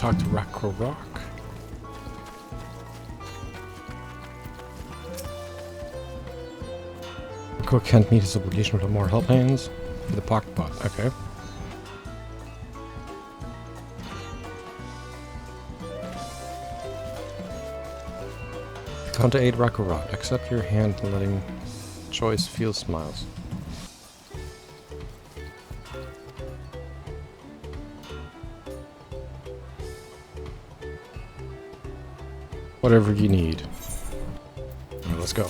talk to Rock. Cook can't meet his obligation without more help hands. For the pocket pot, okay. Come to aid Rock. Accept your hand and letting choice feel smiles. Whatever you need. Alright, let's go.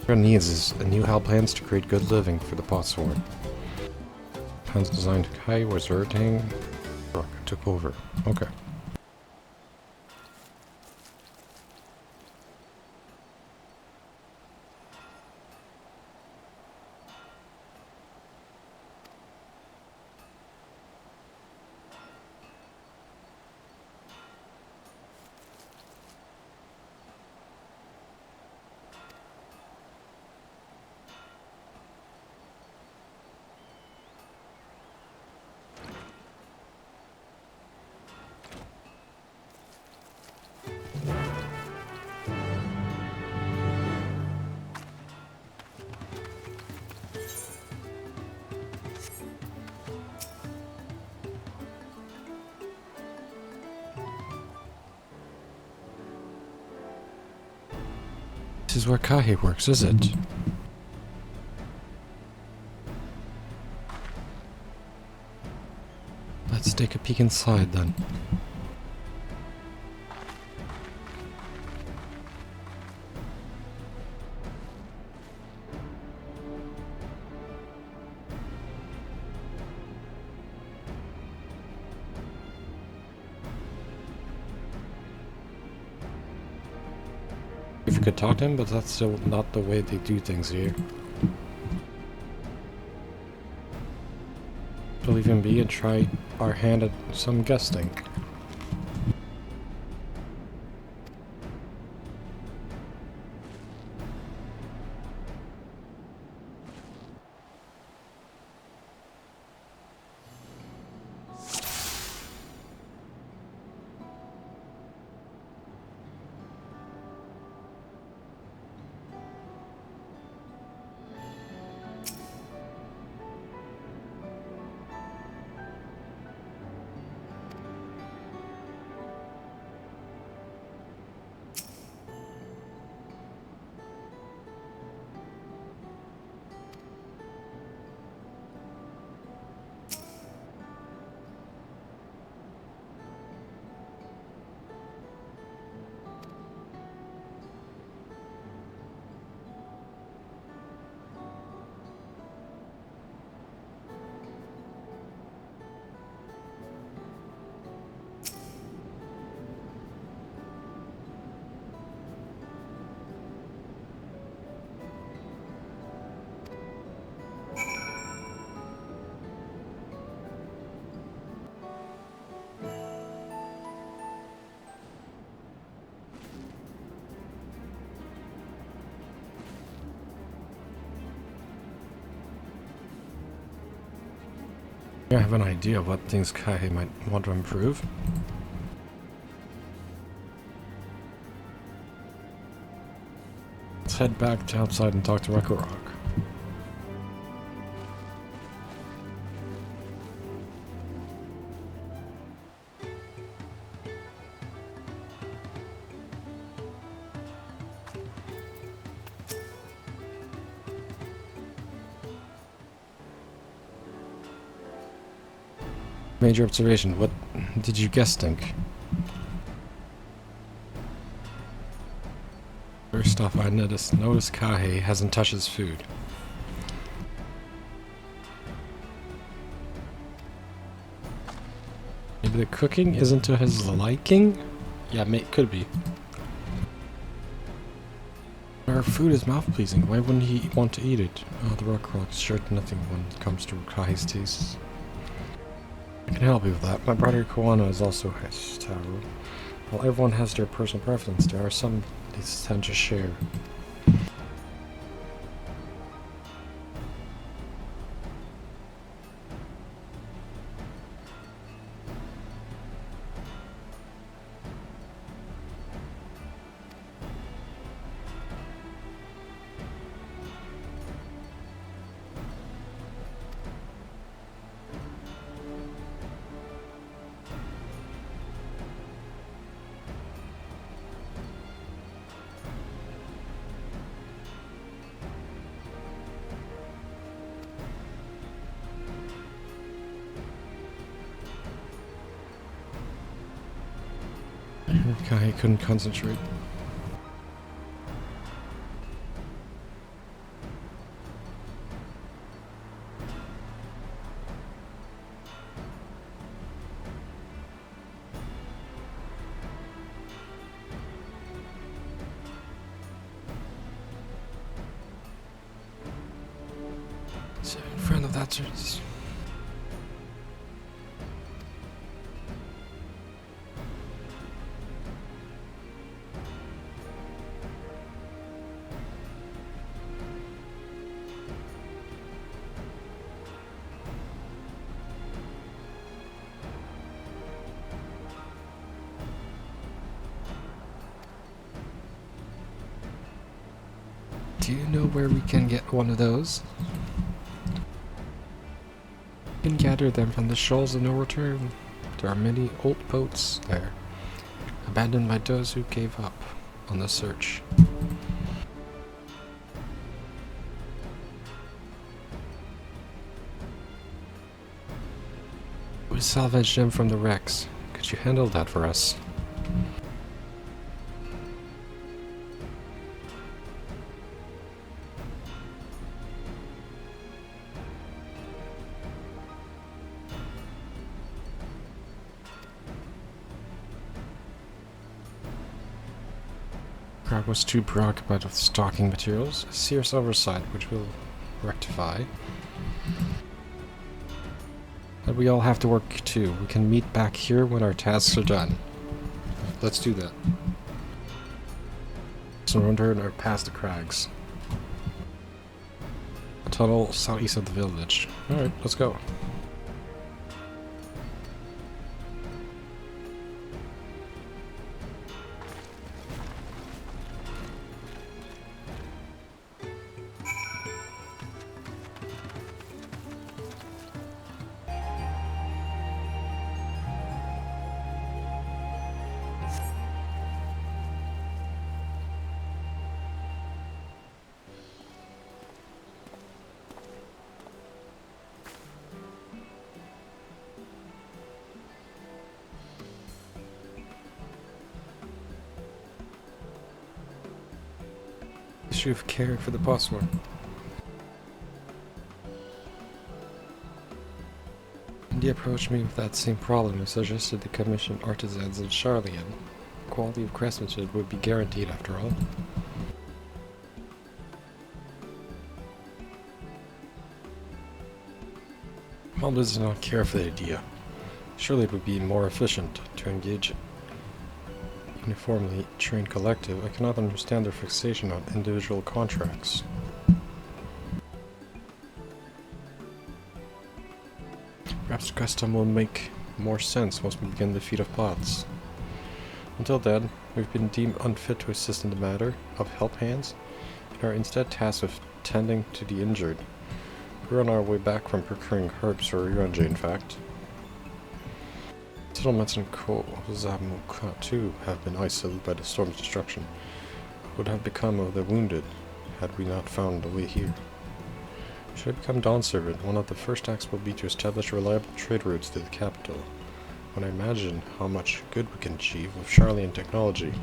What it needs is a new hell plans to create good living for the pot sword. Plans designed Kai was hurting. Rock took over. Okay. This is where Kahe works, is it? Let's take a peek inside then. If you could talk to him, but that's still not the way they do things here. So leave him be and try our hand at some guesting. I have an idea of what things Kai might want to improve. Let's head back to outside and talk to Rock. Major observation. What did you guess think? First off, I noticed Kahe hasn't touched his food. Maybe the cooking isn't to his liking? Yeah, could be. Our food is mouth-pleasing. Why wouldn't he want to eat it? Oh, the Rock's sure nothing when it comes to Kahe's tastes. I can help you with that. My brother Koana is also has tarot. While everyone has their personal preference, there are some they tend to share. I couldn't concentrate. So in front of that church. Do you know where we can get one of those? We can gather them from the shoals of no return. There are many old boats there, abandoned by those who gave up on the search. We salvaged them from the wrecks. Could you handle that for us? Crab was too preoccupied with stocking materials, a serious oversight which we'll rectify. But we all have to work too. We can meet back here when our tasks are done. Let's do that. So we're under or past the crags. A tunnel southeast of the village. Alright, let's go. Issue of care for the password. India approached me with that same problem and suggested the commission artisans in Charlian. Quality of craftsmanship would be guaranteed after all. Mom does not care for the idea. Surely it would be more efficient to engage uniformly trained collective. I cannot understand their fixation on individual contracts. Perhaps custom will make more sense once we begin the feat of plots. Until then, we've been deemed unfit to assist in the matter of help hands, and are instead tasked with tending to the injured. We're on our way back from procuring herbs for Yuanji, in fact. Settlements in Kozamukha too have been isolated by the storm's destruction. What would have become of the wounded had we not found a way here? Should I become Dawn Servant, one of the first acts will be to establish reliable trade routes to the capital. When I imagine how much good we can achieve with Charlian technology.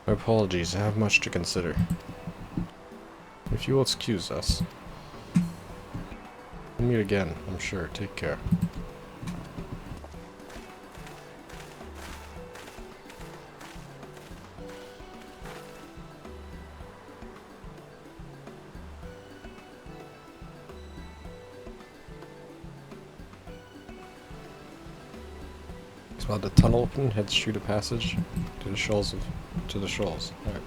My apologies, I have much to consider. If you will excuse us. We'll meet again, I'm sure. Take care. So while the tunnel open, heads through the passage to the shoals Alright.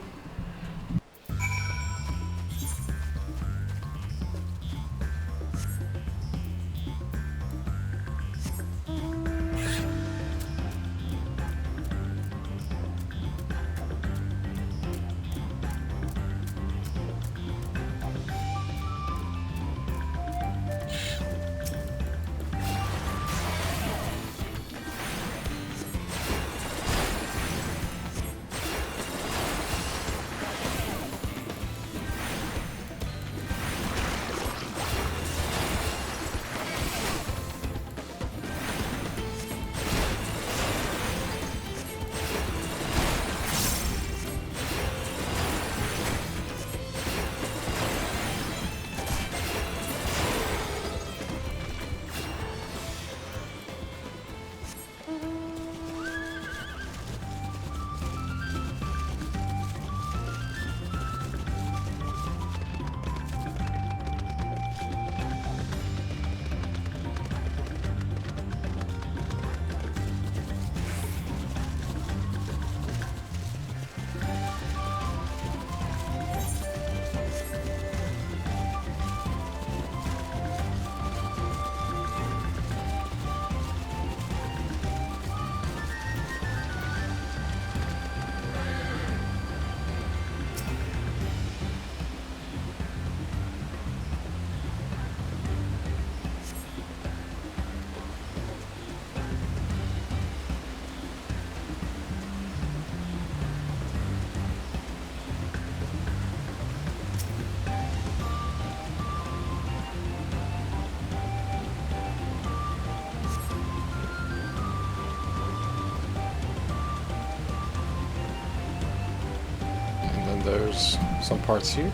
There's some parts here,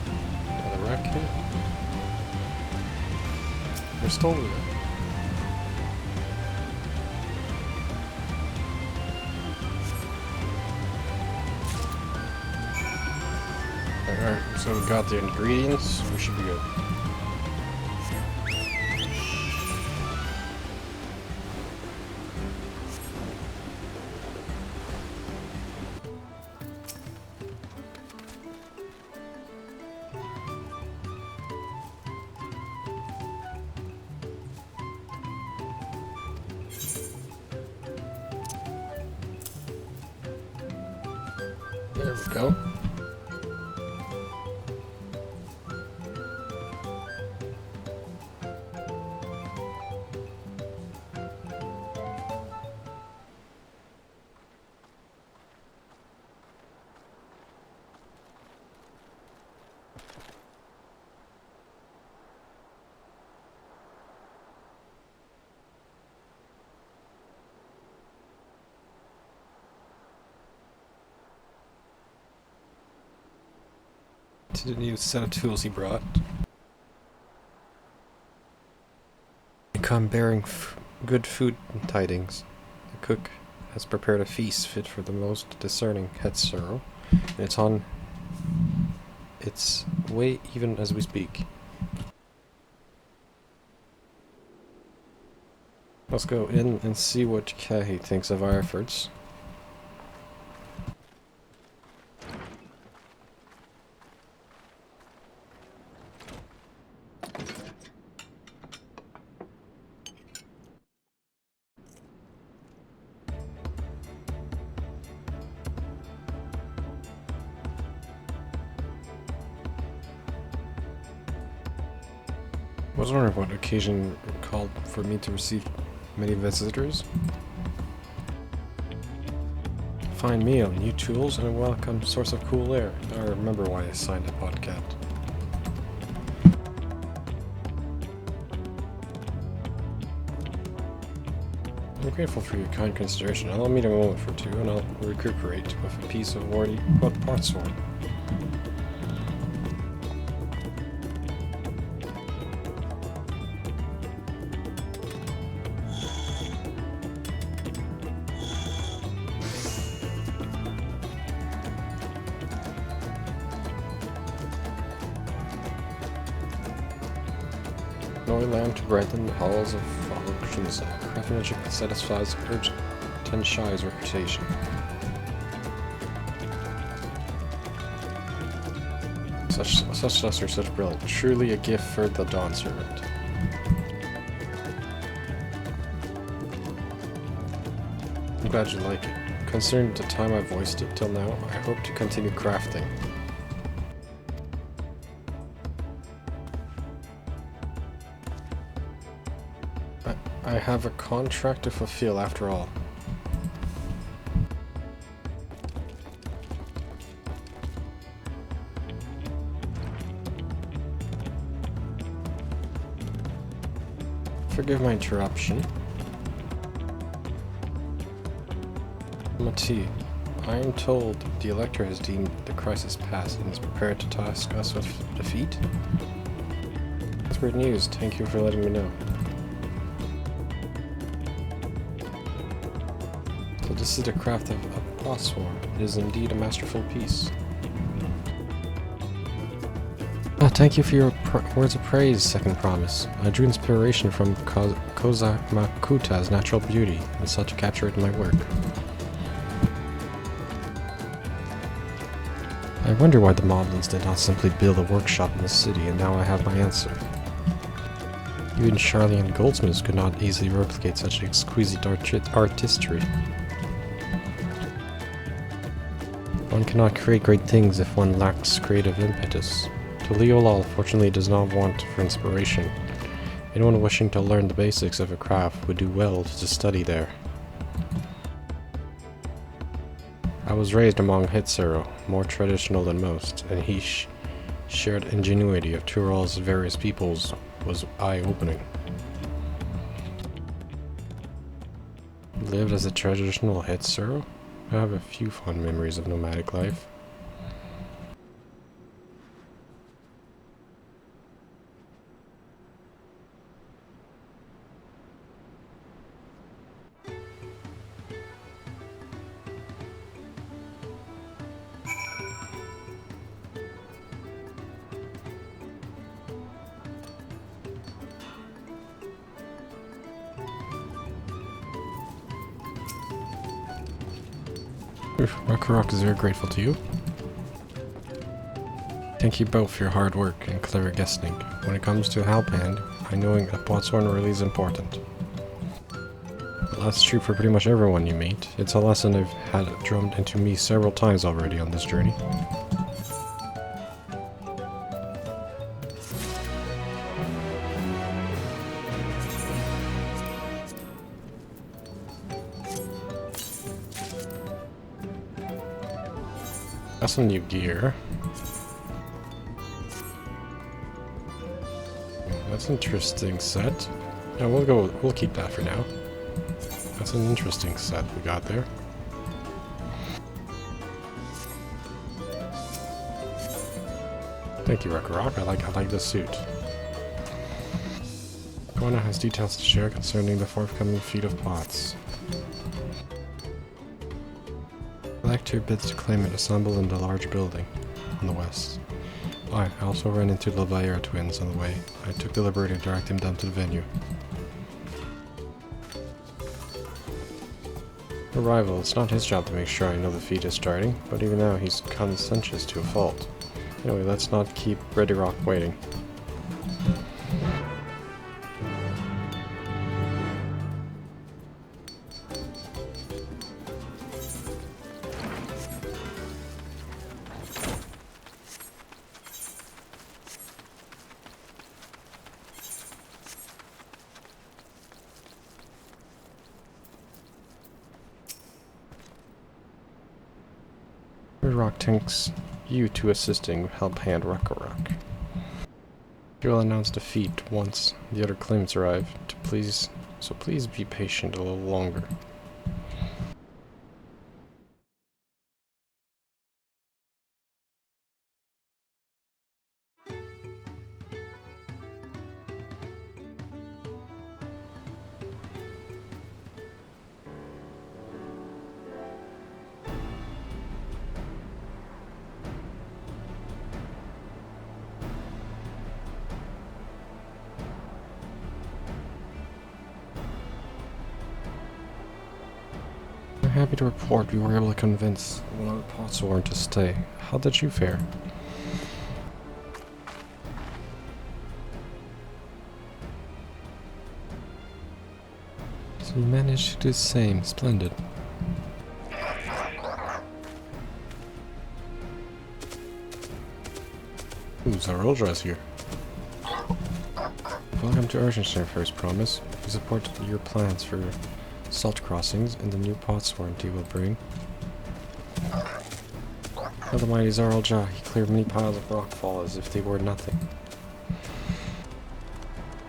and a rack here. They're still over there. Alright, so we got the ingredients, we should be good. There we go. To the new set of tools he brought. They come bearing good food tidings. The cook has prepared a feast fit for the most discerning Cactuar, and it's on its way even as we speak. Let's go in and see what Kahi thinks of our efforts. I was wondering what occasion called for me to receive many visitors. Fine meal, new tools, and a welcome source of cool air. I remember why I signed a podcast. I'm grateful for your kind consideration. Allow me a moment for two, and I'll recuperate with a piece of warty part sword. No lamb to brighten the halls of functions. Craftsmanship satisfies urgent Ten Shy's reputation. Such luster, such brilliant. Truly a gift for the Dawn Servant. I'm glad you like it. Considering the time I've wasted till now, I hope to continue crafting. I have a contract to fulfill after all. Forgive my interruption. Mati, I am told the Elector has deemed the crisis past and is prepared to task us with defeat. That's great news. Thank you for letting me know. So this is the craft of a Cactuar. It is indeed a masterful piece. Oh, thank you for your words of praise, Second Promise. I drew inspiration from Kozamakuta's natural beauty and sought to capture it in my work. I wonder why the moblins did not simply build a workshop in the city, and now I have my answer. Even Charlene goldsmiths could not easily replicate such exquisite artistry. One cannot create great things if one lacks creative impetus. Tuliolal fortunately does not want for inspiration. Anyone wishing to learn the basics of a craft would do well to study there. I was raised among Hitsero, more traditional than most, and he shared ingenuity of Tural's various peoples was eye-opening. Lived as a traditional Hitsero? I have a few fond memories of nomadic life. Rakarok is very grateful to you. Thank you both for your hard work and clever guessing. When it comes to Halband, I know that Botswana really is important. Well, that's true for pretty much everyone you meet. It's a lesson I've had drummed into me several times already on this journey. That's some new gear. That's an interesting set. Yeah, we'll keep that for now. That's an interesting set we got there. Thank you, Rakarok. I like this suit. Kona has details to share concerning the forthcoming feat of pots. Elector bids to claim it assembled in the large building on the west. I also ran into the Levair twins on the way. I took the liberty to direct him down to the venue. Arrival. It's not his job to make sure I know the feat is starting, but even now he's conscientious to a fault. Anyway, let's not keep Ready Rock waiting. Rock thanks you to assisting help hand Rakarok. You will announce defeat once the other claimants arrive. So please be patient a little longer. happy to report we were able to convince one of the Potsworn to stay. How did you fare? So you managed to do the same. Splendid. Ooh, Zaroldra's here. Welcome to Urgenstein, First Promise. We support your plans for salt crossings and the new Potsworn tea will bring. For the mighty Zarolja, he cleared many piles of rockfall as if they were nothing.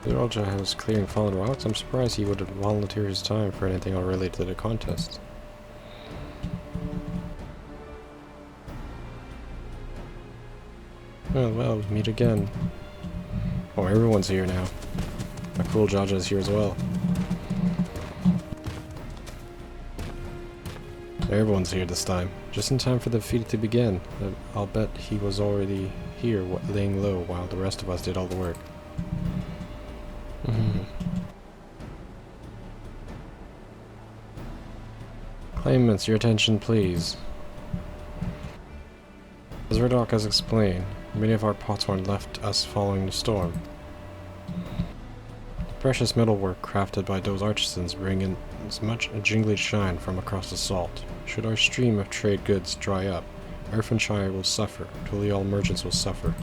Zarolja was clearing fallen rocks. I'm surprised he would volunteer his time for anything unrelated to the contest. Well, we meet again. Oh, everyone's here now. My cool Jaja's here as well. Everyone's here this time. Just in time for the feat to begin. I'll bet he was already here, laying low, while the rest of us did all the work. Claimants, your attention please. As Redok has explained, many of our Potsworn left us following the storm. Precious metalwork crafted by those artisans bring in as much a jingly shine from across the salt. Should our stream of trade goods dry up, Earthenshire will suffer, truly all merchants will suffer.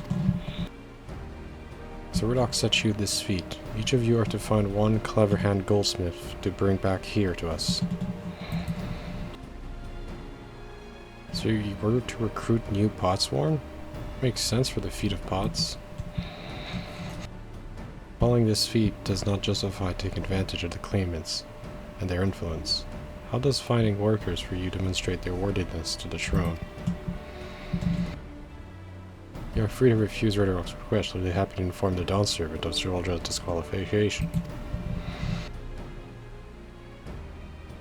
So Redok set you this feat. Each of you are to find one clever hand goldsmith to bring back here to us. So you were to recruit new Potsworn? Makes sense for the feat of Pots. Following this feat does not justify taking advantage of the claimants and their influence. How does finding workers for you demonstrate their worthiness to the throne? You are free to refuse Redorok's request, but they're happy to inform the Dawn Servant of Zaroldra's disqualification.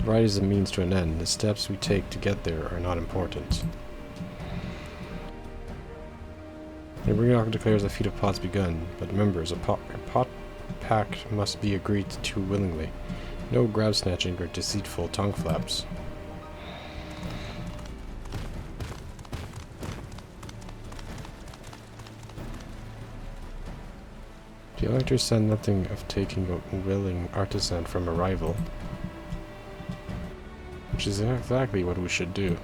Right is a means to an end. The steps we take to get there are not important. The Redok declares the feat of Pots begun, but members, a pot pact must be agreed to willingly. No grab snatching or deceitful tongue flaps. The electors said nothing of taking a willing artisan from a rival, which is exactly what we should do.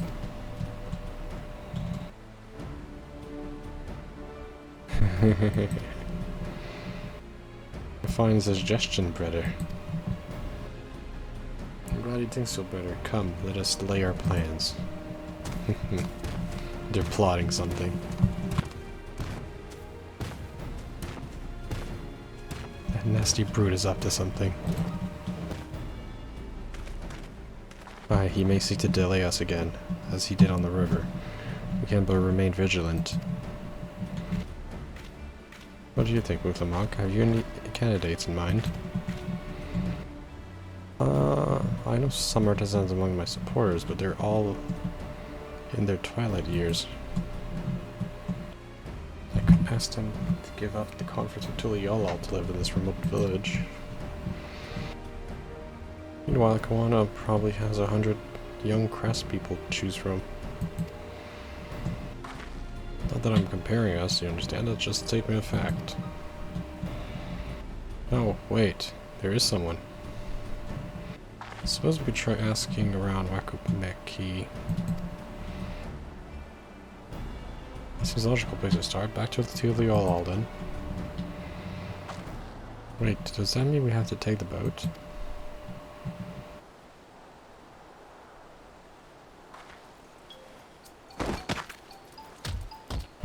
A fine suggestion, brother. I'm glad you think so, brother. Come, let us lay our plans. They're plotting something. That nasty brute is up to something. Aye, he may seek to delay us again, as he did on the river. We can but remain vigilant. What do you think, Monk? Have you any candidates in mind? I know some artisans among my supporters, but they're all in their twilight years. I could ask them to give up the conference of Tuliolal to live in this remote village. Meanwhile, Kawana probably has 100 young craftspeople to choose from. Not that I'm comparing us, you understand? That's just a statement of fact. Oh, wait. There is someone. Suppose we try asking around Wakumeki. This is a logical place to start. Back to the Tuliolal then. Wait, does that mean we have to take the boat?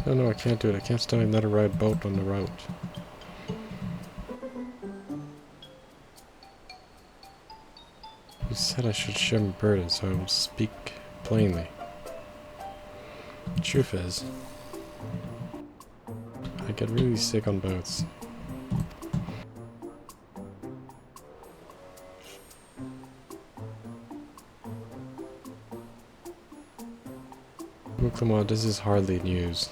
No, I can't do it. I can't stand another ride boat on the route. You said I should share my burden, so I will speak plainly. The truth is, I get really sick on boats. Look, come on, this is hardly news.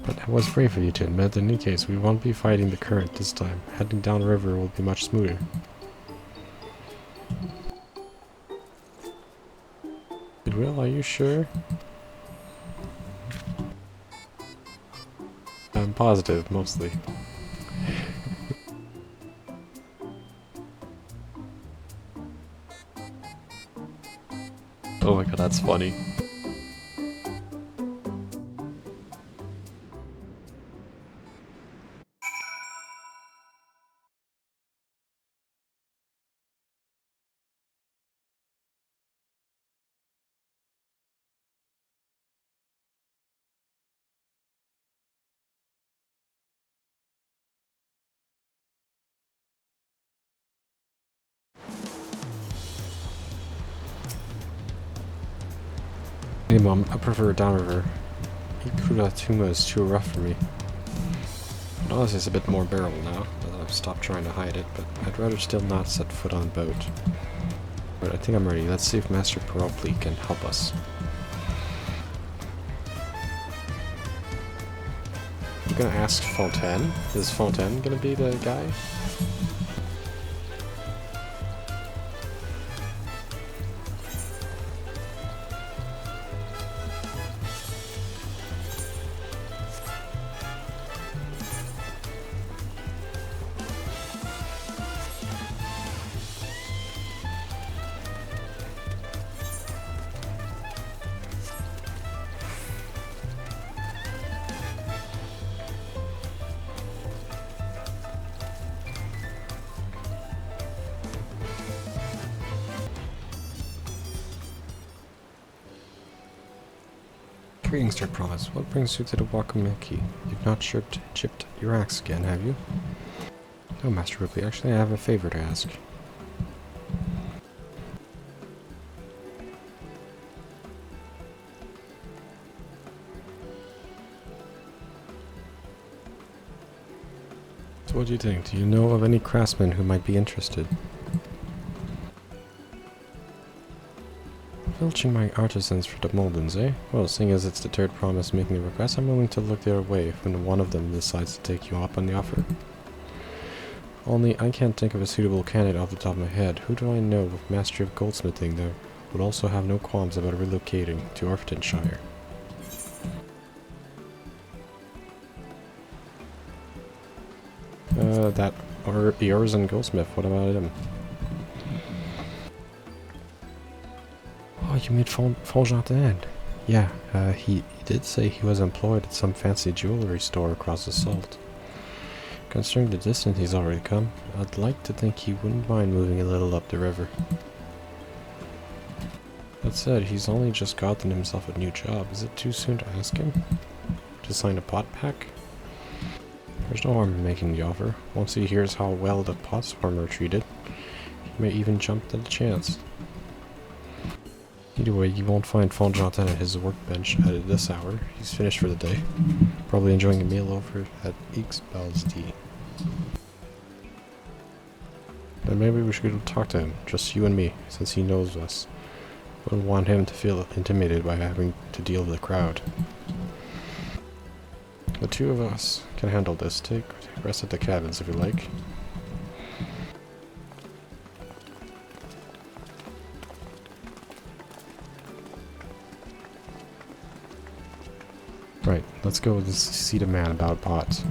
But was brave of you to admit. In any case, we won't be fighting the current this time. Heading downriver will be much smoother. Goodwill, are you sure? I'm positive, mostly. Oh my god, that's funny. Hey Mom, I prefer downriver. Ikuratuma is too rough for me. But honestly, it's a bit more bearable now that I've stopped trying to hide it, but I'd rather still not set foot on a boat. But I think I'm ready. Let's see if Master Paropli can help us. I'm gonna ask Fontaine. Is Fontaine gonna be the guy? Greetings, dear Promise. What brings you to the Wakamiki? You've not chipped your axe again, have you? No, Master Ripley. Actually, I have a favor to ask. So what do you think? Do you know of any craftsmen who might be interested? Filching my artisans for the moblins, eh? Well, seeing as it's the third Promise making the request, I'm willing to look the other way when one of them decides to take you up on the offer. Only, I can't think of a suitable candidate off the top of my head. Who do I know with mastery of goldsmithing that would also have no qualms about relocating to Orpingtonshire? The Artisan Goldsmith, what about him? Oh, you mean Fontaine? Yeah, he did say he was employed at some fancy jewelry store across the salt. Considering the distance he's already come, I'd like to think he wouldn't mind moving a little up the river. That said, he's only just gotten himself a new job. Is it too soon to ask him to sign a pot pack? There's no harm in making the offer. Once he hears how well the pot swarmer are treated, he may even jump at the chance. Either way, you won't find Fontaine at his workbench at this hour. He's finished for the day. Probably enjoying a meal over at XIV. Then maybe we should go talk to him, just you and me, since he knows us. Wouldn't want him to feel intimidated by having to deal with a crowd. The two of us can handle this. Take rest at the cabins if you like. Right, let's go and see the man about pots.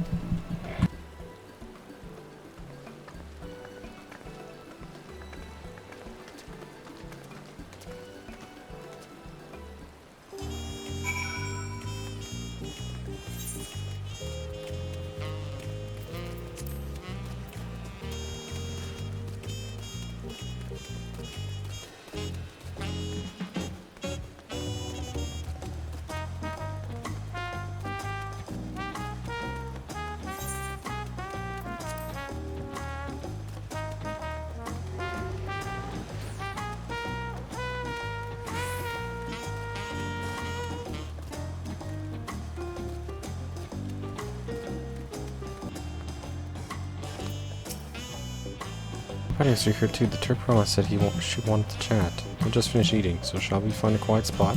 Parties are here too. The Turk Promise said she wanted to chat. We'll just finish eating, so shall we find a quiet spot?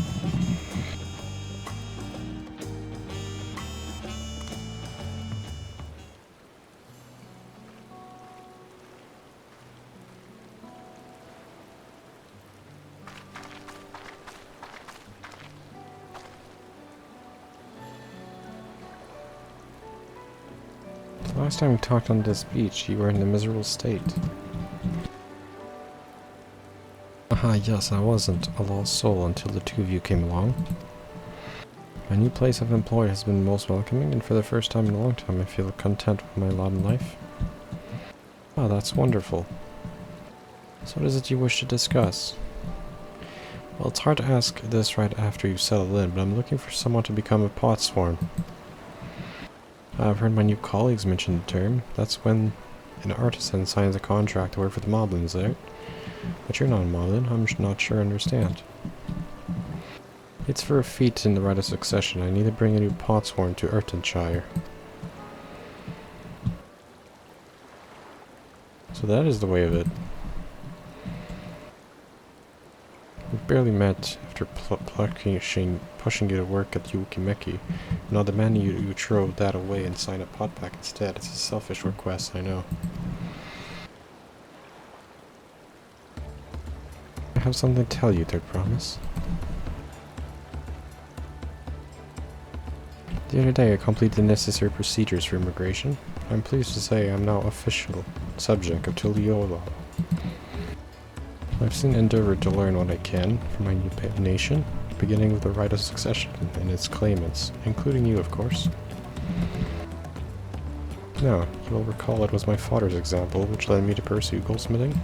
Last time we talked on this beach, you were in a miserable state. Aha, yes, I wasn't a lost soul until the two of you came along. My new place of employ has been most welcoming, and for the first time in a long time I feel content with my lot in life. Ah, that's wonderful. So what is it you wish to discuss? Well, it's hard to ask this right after you settle in, but I'm looking for someone to become a pot swarm. I've heard my new colleagues mention the term. That's when an artisan signs a contract to work for the moblins, right? But you're not a moblin, I'm not sure I understand. It's for a feat in the right of succession. I need to bring a new pot swarm to Ertonshire. So that is the way of it. We've barely met after pushing you to work at Yukimeki. Now demanding you throw that away and sign a pot pack instead. It's a selfish request, I know. I have something to tell you, Third Promise. The other day I completed the necessary procedures for immigration. I'm pleased to say I'm now official subject of Tullio law. I've soon endeavored to learn what I can from my new nation, beginning with the right of succession and its claimants, including you, of course. Now, you will recall it was my father's example which led me to pursue goldsmithing.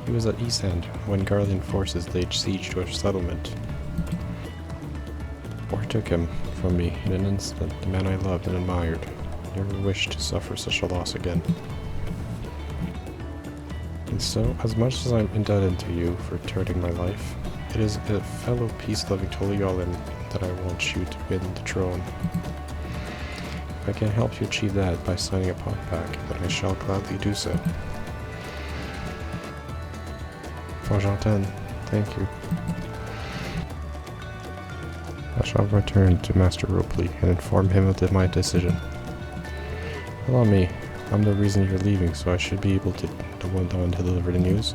He was at East End when Garlean forces laid siege to our settlement. War took him from me in an instant, the man I loved and admired. I never wished to suffer such a loss again. And so, as much as I'm indebted to you for turning my life, it is a fellow peace-loving Tulliolan that I want you to win the throne. If I can help you achieve that by signing a pot pack, then I shall gladly do so. Fonjantin, thank you. I shall return to Master Ropley and inform him of my decision. Allow me, I'm the reason you're leaving, so I should be able to the one to deliver the news.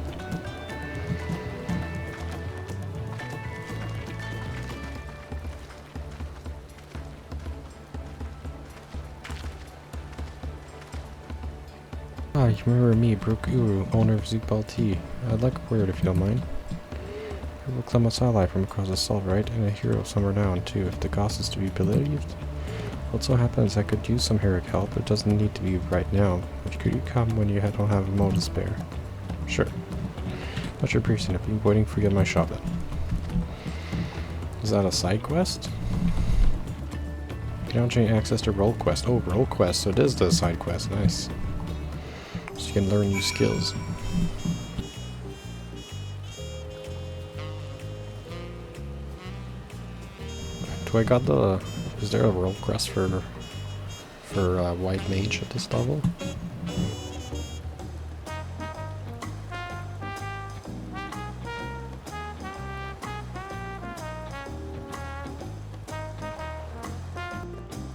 Ah, you remember me, Brook Uru, owner of Zubalti. I'd like a word if you don't mind. You're a Clement's ally from across the salt, right? And a hero of some renown, too, if the gossip is to be believed. What so happens, I could use some heroic help. It doesn't need to be right now, but could you come when you don't have a mo to spare? Sure. Much appreciated. I've been waiting for you at my shop then. Is that a side quest? You don't gain access to roll quest. Oh, roll quest. So it is the side quest. Nice. So you can learn new skills. Do I got the... Is there a roll quest for White Mage at this level?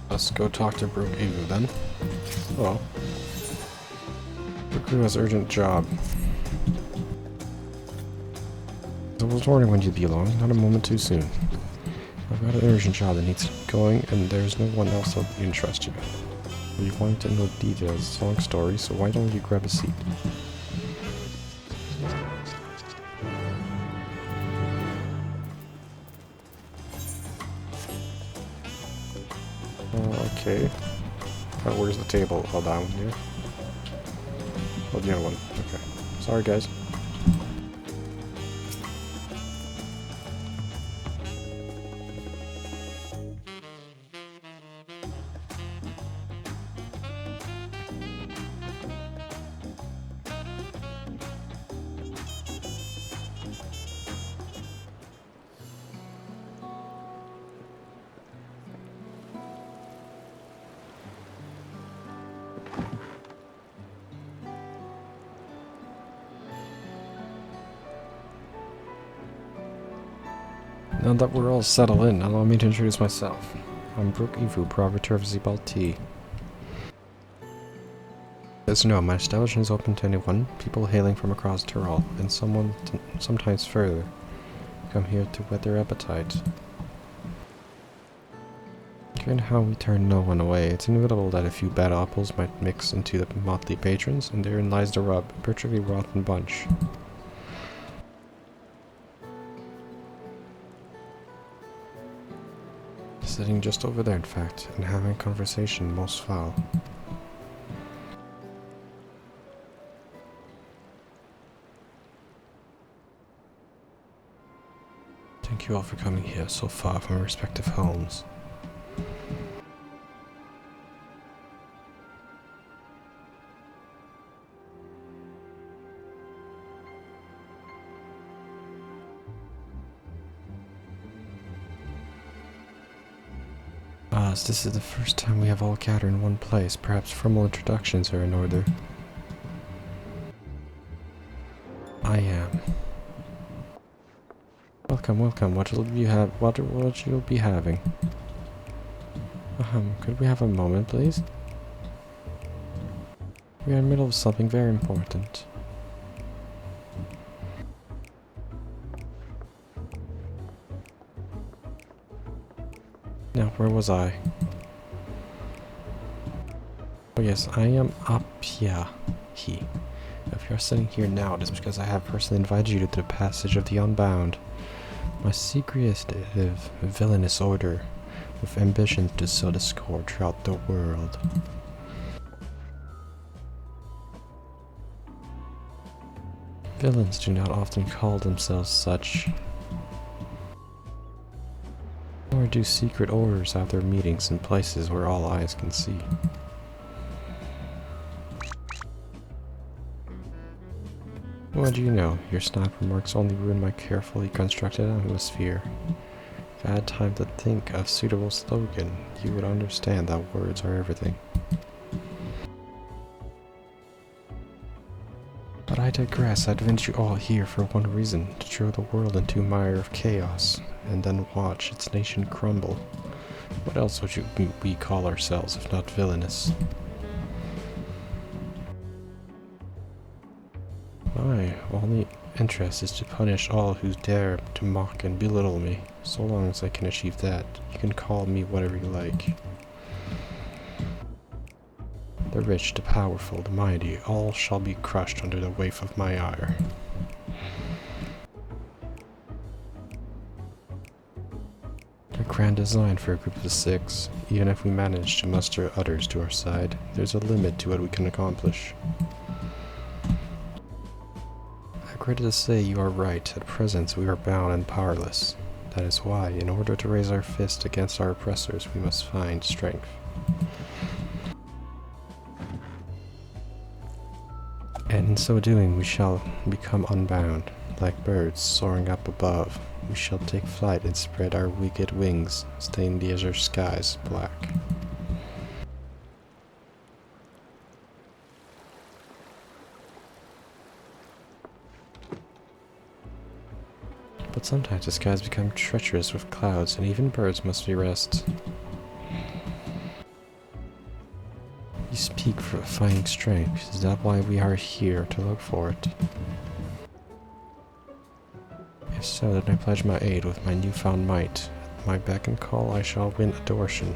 Let's go talk to Brook Evu then. Oh. Brook Evu has an urgent job. I was wondering when you'd be along, not a moment too soon. I've got an urgent job that needs going, and there's no one else that will entrust you. You want to know the details, it's a long story, so why don't you grab a seat? Okay. Where's the table? Oh, down here. Oh, the other one. Okay. Sorry, guys. Now that we're all settled in, allow me to introduce myself. I'm Brook Evu, proprietor of Zubalti. As you know, my establishment is open to anyone, people hailing from across Tyrol, and sometimes further, come here to whet their appetite. Given how we turn no one away, it's inevitable that a few bad apples might mix into the motley patrons, and therein lies the rub, a perfectly rotten bunch. Sitting just over there, in fact, and having a conversation most foul. Thank you all for coming here so far from your respective homes. As this is the first time we have all gathered in one place, perhaps formal introductions are in order. I am. Welcome, welcome. What will you have? What you'll be having? Could we have a moment, please? We are in the middle of something very important. Now, where was I? Oh yes, I am up here. If you're sitting here now, it is because I have personally invited you to the passage of the Unbound. My secretive, villainous order, with ambitions to sow discord throughout the world. Villains do not often call themselves such. Nor do secret orders have their meetings in places where all eyes can see. What do you know? Your snap remarks only ruin my carefully constructed atmosphere. If I had time to think of a suitable slogan, you would understand that words are everything. But I digress. I'd invite you all here for one reason, to throw the world into a mire of chaos, and then watch its nation crumble. What else would we call ourselves if not villainous? My only interest is to punish all who dare to mock and belittle me. So long as I can achieve that, you can call me whatever you like. The rich, the powerful, the mighty, all shall be crushed under the weight of my ire. A grand design for a group of 6. Even if we manage to muster others to our side, there's a limit to what we can accomplish. I regret to say you are right. At present, we are bound and powerless. That is why, in order to raise our fist against our oppressors, we must find strength. And in so doing, we shall become unbound. Like birds soaring up above, we shall take flight and spread our wicked wings, stain the azure skies black. But sometimes the skies become treacherous with clouds, and even birds must be rest. You speak for finding strength. Is that why we are here, to look for it? If so, then I pledge my aid with my newfound might. At my beck and call I shall win adoration,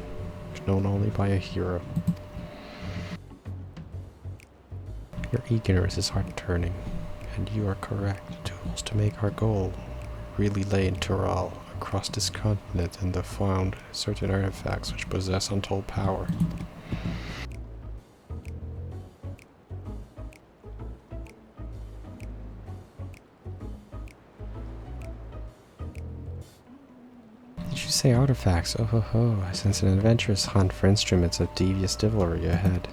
known only by a hero. Your eagerness is heart-turning, and you are correct. Tools to make our goal really lay in Tural, across this continent, and have found certain artifacts which possess untold power. Did you say artifacts? Oh ho ho, I sense an adventurous hunt for instruments of devious devilry ahead.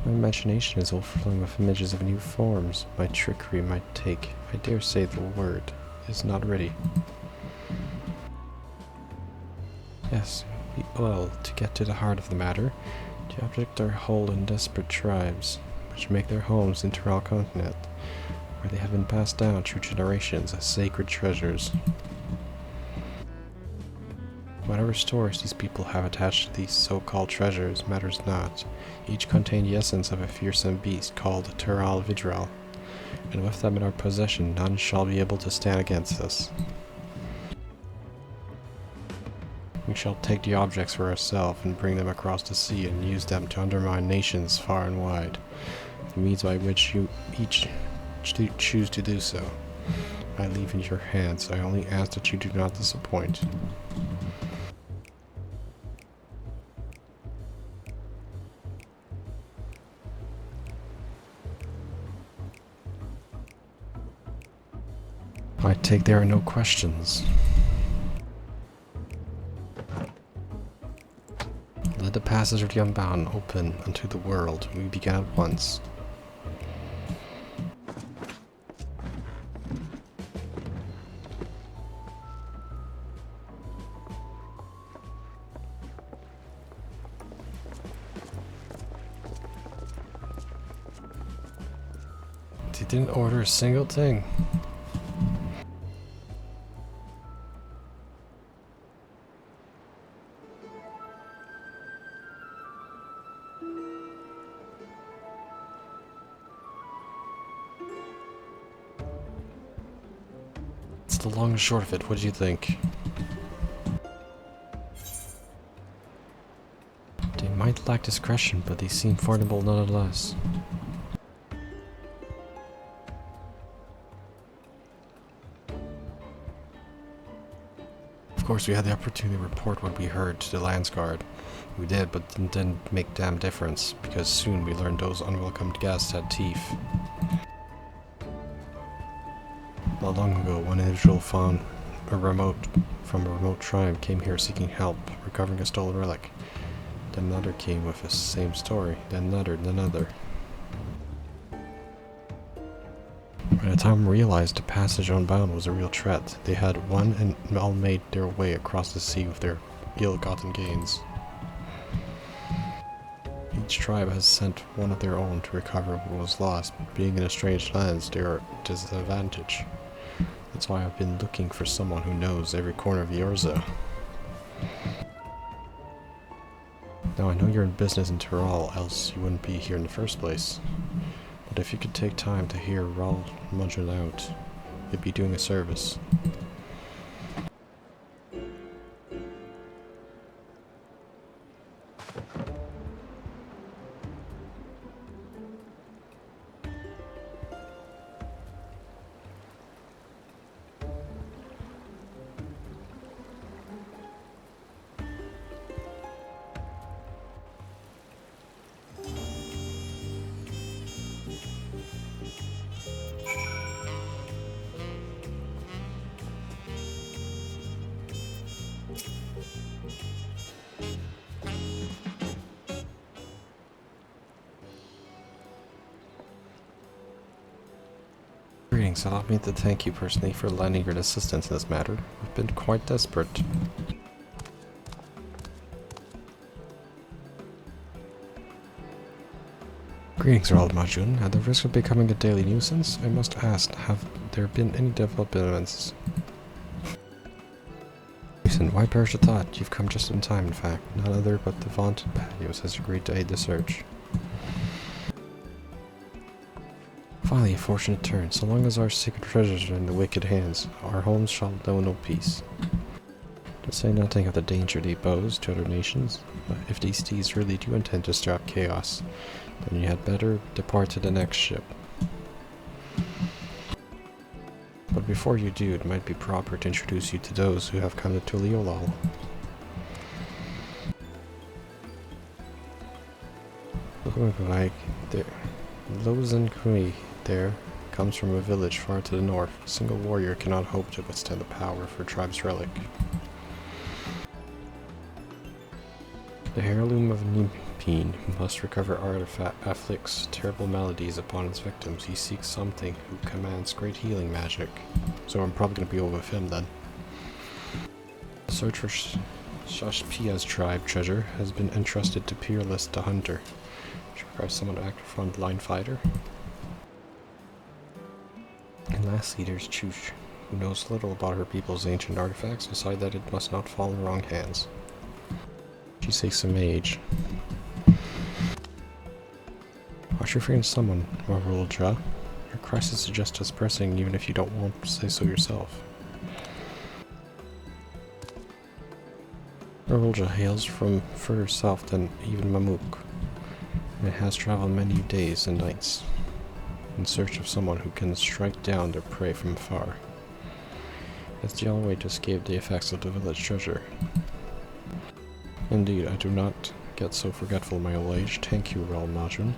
My imagination is overflowing with images of new forms my trickery might take. I dare say the word is not ready. Yes, well, to get to the heart of the matter, the object are whole and desperate tribes, which make their homes in Tural continent, where they have been passed down through generations as sacred treasures. Whatever stories these people have attached to these so-called treasures matters not. Each contain the essence of a fearsome beast called Tural Vidral, and with them in our possession none shall be able to stand against us. We shall take the objects for ourselves and bring them across the sea and use them to undermine nations far and wide. The means by which you each choose to do so, I leave in your hands. I only ask that you do not disappoint. I take there are no questions. Let the passage of the unbound open unto the world. We begin at once. They didn't order a single thing. It's the long and short of it. What do you think? They might lack discretion, but they seem formidable nonetheless. Of course, we had the opportunity to report what we heard to the Landsguard. We did, but it didn't make damn difference, because soon we learned those unwelcome guests had teeth. Not long ago, one individual found from a remote tribe came here seeking help, recovering a stolen relic. Then another came with the same story, then another, then another. By the time we realized the passage unbound was a real threat, they had one and all made their way across the sea with their ill-gotten gains. Each tribe has sent one of their own to recover what was lost. Being in a strange land, they are at a disadvantage. That's why I've been looking for someone who knows every corner of Yorza. Now I know you're in business in Tyrol, else you wouldn't be here in the first place. But if you could take time to hear Raul munching out, you'd be doing a service. Greetings, allow me to thank you personally for lending your assistance in this matter. We've been quite desperate. Greetings, Raul Majun. At the risk of becoming a daily nuisance, I must ask, have there been any developments? Listen, why perish the thought? You've come just in time, in fact. None other but the vaunted Patios has agreed to aid the search. Finally, a fortunate turn. So long as our secret treasures are in the wicked hands, our homes shall know no peace. To say nothing of the danger they pose to other nations, but if these steeds really do intend to stir up chaos, then you had better depart to the next ship. But before you do, it might be proper to introduce you to those who have come to Tuliolal. Lozen Kui there comes from a village far to the north. A single warrior cannot hope to withstand the power of her tribe's relic. The heirloom of Nimpine must recover artifact afflicts terrible maladies upon its victims. He seeks something who commands great healing magic. So I'm probably going to be over with him then. Search for Shashpia's tribe treasure has been entrusted to Peerless the Hunter. She requires someone to act as front-line fighter. And lastly, there's Chush, who knows little about her people's ancient artifacts, beside that it must not fall in wrong hands. She seeks a mage. Watch your friend someone, Marulja. Your crisis is just as pressing, even if you don't want to say so yourself. Urulja hails from further south than even Mamuk, and it has traveled many days and nights in search of someone who can strike down their prey from afar. It's the only way to escape the effects of the village treasure. Indeed, I do not get so forgetful in my old age. Thank you, realm Majin.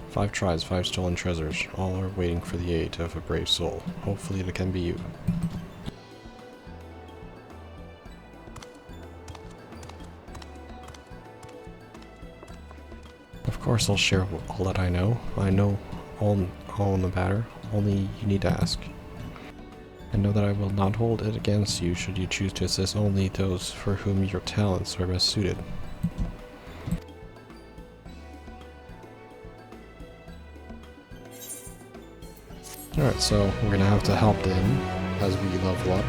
5 tribes, 5 stolen treasures. All are waiting for the aid of a brave soul. Hopefully it can be you. Of course I'll share all that I know. I know all in the matter. Only you need to ask. And know that I will not hold it against you should you choose to assist only those for whom your talents are best suited. Alright, so we're gonna have to help them as we level up.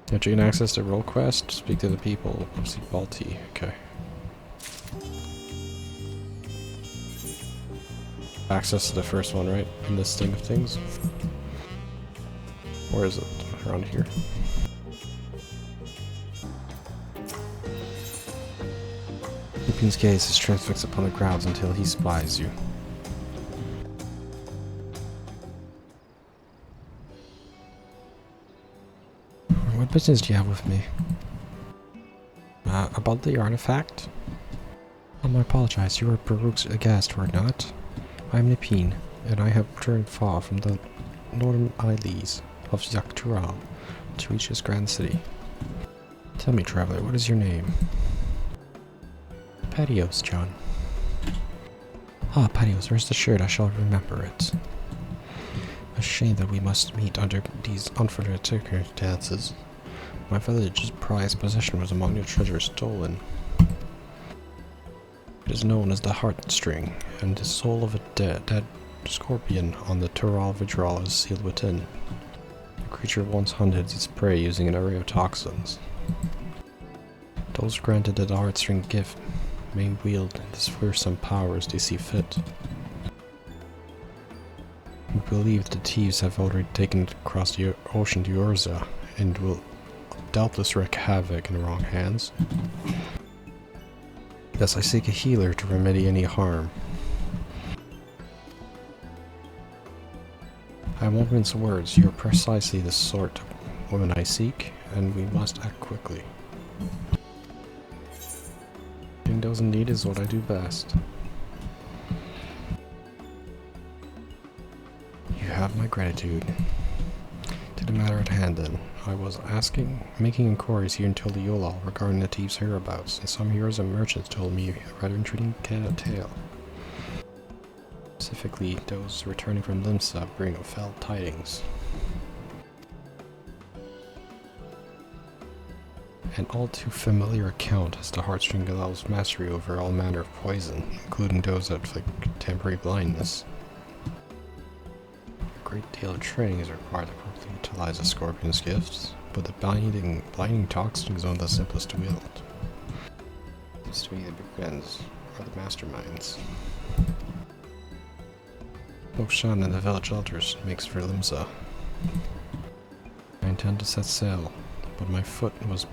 To gain access to role quest, speak to the people, seek Balti. Okay. Access to the first one, right? In this thing of things. Where is it? Around here. Lupin's gaze is transfixed upon the crowds until he spies you. What business do you have with me? About the artifact? I apologize, you were Baruch's guest, were not? I am Lupin, and I have returned far from the northern isles of Cactuar to reach this grand city. Tell me, traveler, what is your name? Patios, John. Ah, Patios, rest assured I shall remember it. A shame that we must meet under these unfortunate circumstances. My village's prized possession was among your treasures stolen. It is known as the heartstring, and the soul of a dead scorpion on the Tural Vidral is sealed within. The creature once hunted its prey using an array of toxins. Those granted the heartstring gift may wield this fearsome power as they see fit. We believe the thieves have already taken it across the ocean to Urza, and will doubtless wreak havoc in the wrong hands. Yes, I seek a healer to remedy any harm. I won't mince words, you are precisely the sort of woman I seek, and we must act quickly. Doing those in need is what I do best. You have my gratitude. To the matter at hand then, I was making inquiries here in Toliolal regarding the thieves' whereabouts, and some heroes and merchants told me a rather intriguing tale. Specifically, those returning from Limsa bring fell tidings. An all too familiar account as the heartstring allows mastery over all manner of poison, including those that inflict temporary blindness. A great deal of training is required to properly utilize the scorpion's gifts, but the blinding toxin is one of the simplest to wield. It's to me the big guns are the masterminds. Lokshan and the village elders makes for Limsa. I intend to set sail, but my foot was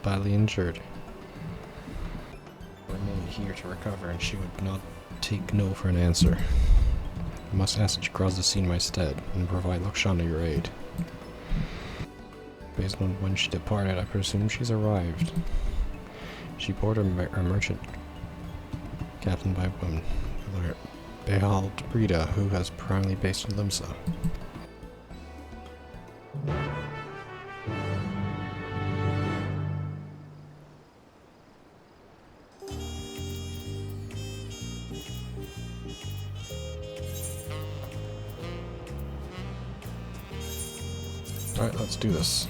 badly injured. I remained here to recover, and she would not take no for an answer. I must ask that you cross the sea in my stead, and provide Lokshana your aid. Based on when she departed, I presume she's arrived. She boarded a merchant captained by a woman, Behal Brida, who has primarily based in Limsa. Alright, let's do this.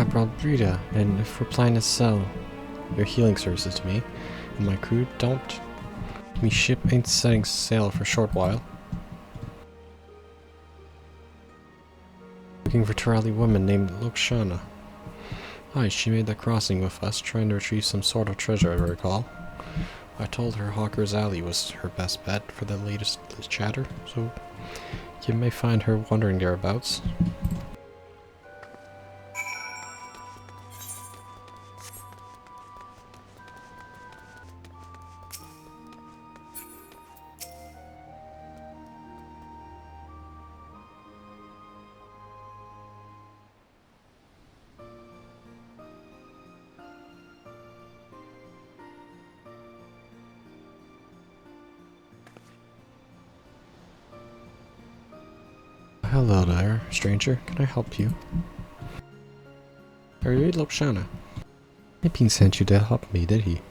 I brought Brita, and if we're planning to sell your healing services to me and my crew, don't. Me ship ain't setting sail for a short while. Looking for Terali woman named Lokshana. Aye, she made the crossing with us, trying to retrieve some sort of treasure, I recall. I told her Hawker's Alley was her best bet for the latest chatter, so you may find her wandering thereabouts. Hello there, stranger. Can I help you? Are you Lokshana? Nipping sent you to help me, did he?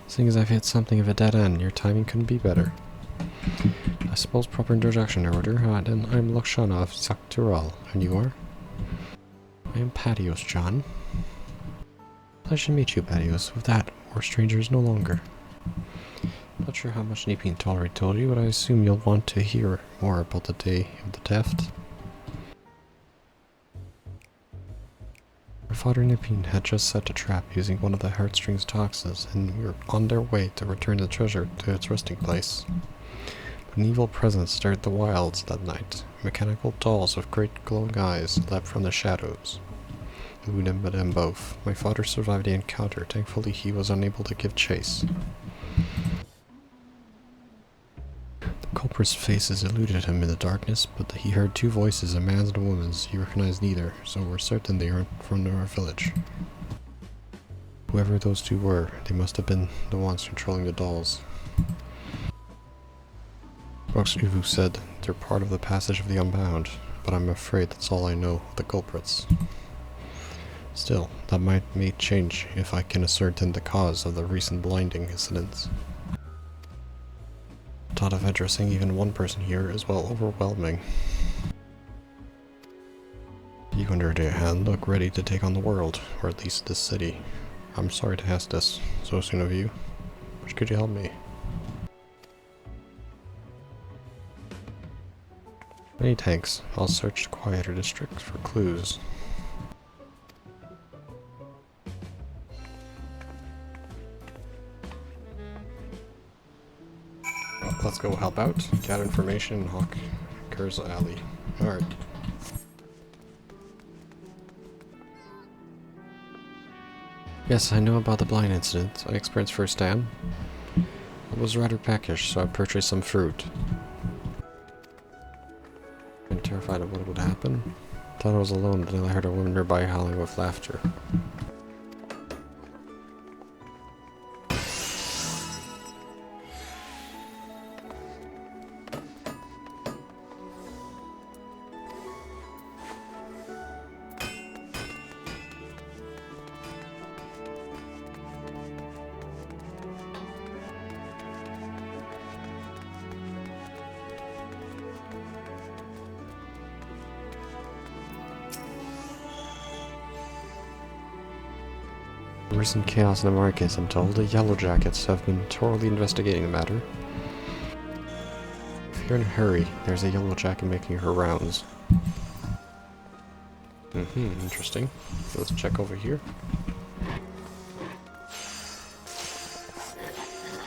Seeing as I've hit something of a dead end, your timing couldn't be better. I suppose proper introduction in order. Then I'm Lokshana of Cactuar, and you are? I am Patios, John. Pleasure to meet you, Patios. With that, we're strangers no longer. Not sure how much Nipping already told you, but I assume you'll want to hear more about the day of the theft. Our father Nipping had just set a trap using one of the heartstrings toxins, and we were on their way to return the treasure to its resting place. But an evil presence stirred the wilds that night. Mechanical dolls with great glowing eyes leapt from the shadows. It wounded them both. My father survived the encounter. Thankfully, he was unable to give chase. The culprit's faces eluded him in the darkness, but he heard two voices, a man's and a woman's. He recognized neither, so we're certain they aren't from our village. Whoever those two were, they must have been the ones controlling the dolls. XIV said they're part of the Passage of the Unbound, but I'm afraid that's all I know of the culprits. Still, that may change if I can ascertain the cause of the recent blinding incidents. The thought of addressing even one person here is well overwhelming. You, on the other hand, look ready to take on the world, or at least this city. I'm sorry to ask this so soon of you, but could you help me? Many thanks. I'll search the quieter districts for clues. Let's go help out. Gather information in Hawker's Alley. Alright. Yes, I know about the blind incident. I experienced firsthand. It was rather peckish, so I purchased some fruit. I'm terrified of what would happen. Thought I was alone, but then I heard a woman nearby howling with laughter. Recent chaos in the markets, I'm told. The Yellow Jackets have been thoroughly investigating the matter. If you're in a hurry, there's a Yellow Jacket making her rounds. Interesting. Let's check over here.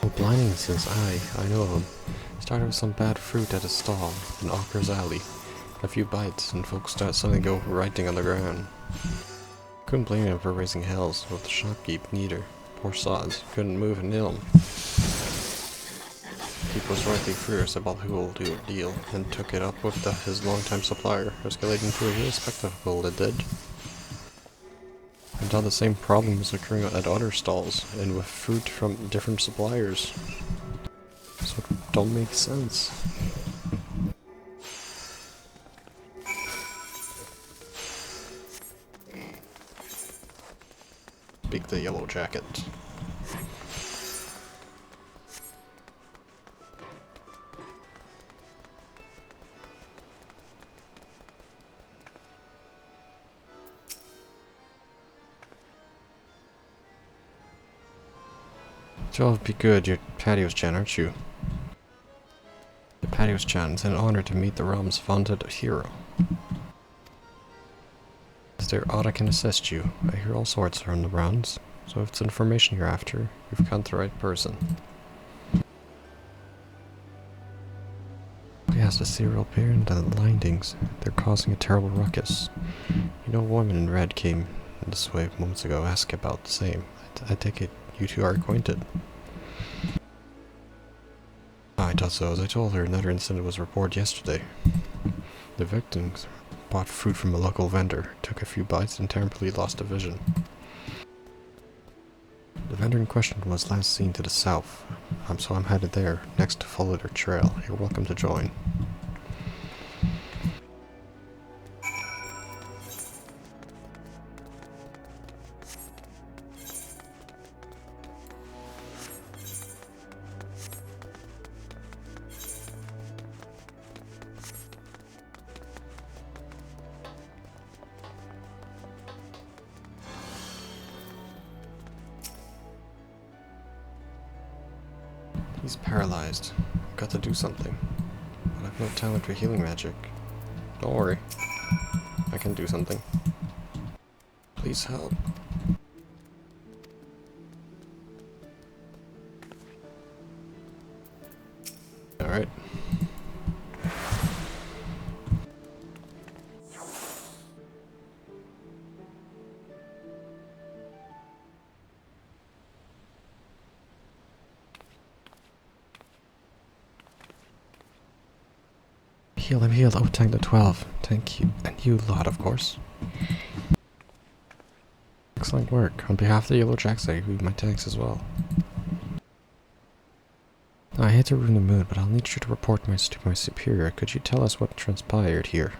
Oh, blinding since I know of him. Started with some bad fruit at a stall in Hawker's Alley. A few bites, and folks suddenly go writing on the ground. Couldn't blame him for raising hells with the shopkeep neither. Poor sods, couldn't move an ilm. People was rightly furious about who will do a deal, and took it up with his longtime supplier, escalating to a real spectacle it did. And now the same problem is occurring at other stalls, and with fruit from different suppliers. So it don't make sense. Speak the Yellow Jacket. So be good, you're Patios Chan, aren't you? The Patios Chan, it's an honor to meet the realm's vaunted hero. Is there aught I can assist you? I hear all sorts around the rounds, so if it's information you're after, you've come to the right person. Yes, the serial pair and the Lindings. They're causing a terrible ruckus. You know, a woman in red came this way moments ago, asking about the same. I take it you two are acquainted. I thought so. As I told her, another incident was reported yesterday. The victims bought food from a local vendor, took a few bites, and temporarily lost the vision. The vendor in question was last seen to the south, so I'm headed there, next to follow their trail. You're welcome to join. He's paralyzed. I've got to do something. But I've no talent for healing magic. Don't worry. I can do something. Please help. Alright. I'm healed. Oh, tank the 12. Thank you. And you lot, of course. Excellent work. On behalf of the Yellow Jacks, I give you my thanks as well. I hate to ruin the mood, but I'll need you to report to my superior. Could you tell us what transpired here?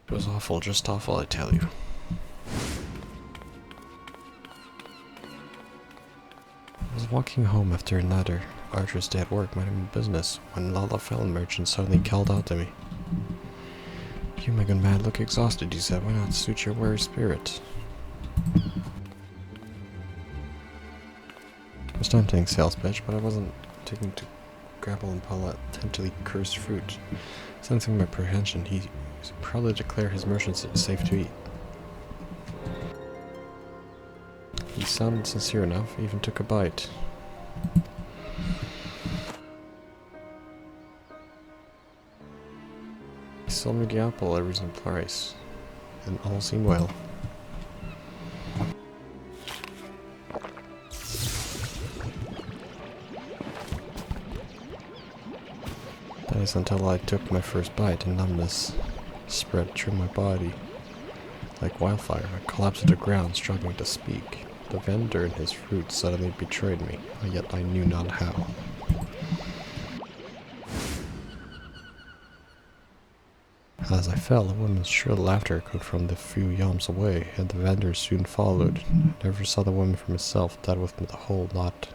It was awful, just awful, I tell you. I was walking home after another archer's day at work, minding my business, when Lala fell emerged and suddenly called out to me. You, my good man, look exhausted, he said. Why not suit your weary spirit? I was tempting sales pitch, but I wasn't taking to grapple and pull at potentially cursed fruit. Sensing my apprehension, he proudly declared his merchants safe to eat. He sounded sincere enough, even took a bite. He sold me the apple at a reasonable price, and all seemed well. That is until I took my first bite and numbness spread through my body like wildfire. I collapsed to the ground, struggling to speak. The vendor and his fruit suddenly betrayed me, yet I knew not how. As I fell, a woman's shrill laughter echoed from the few yalms away, and the vendor soon followed. I never saw the woman for myself, that with the whole not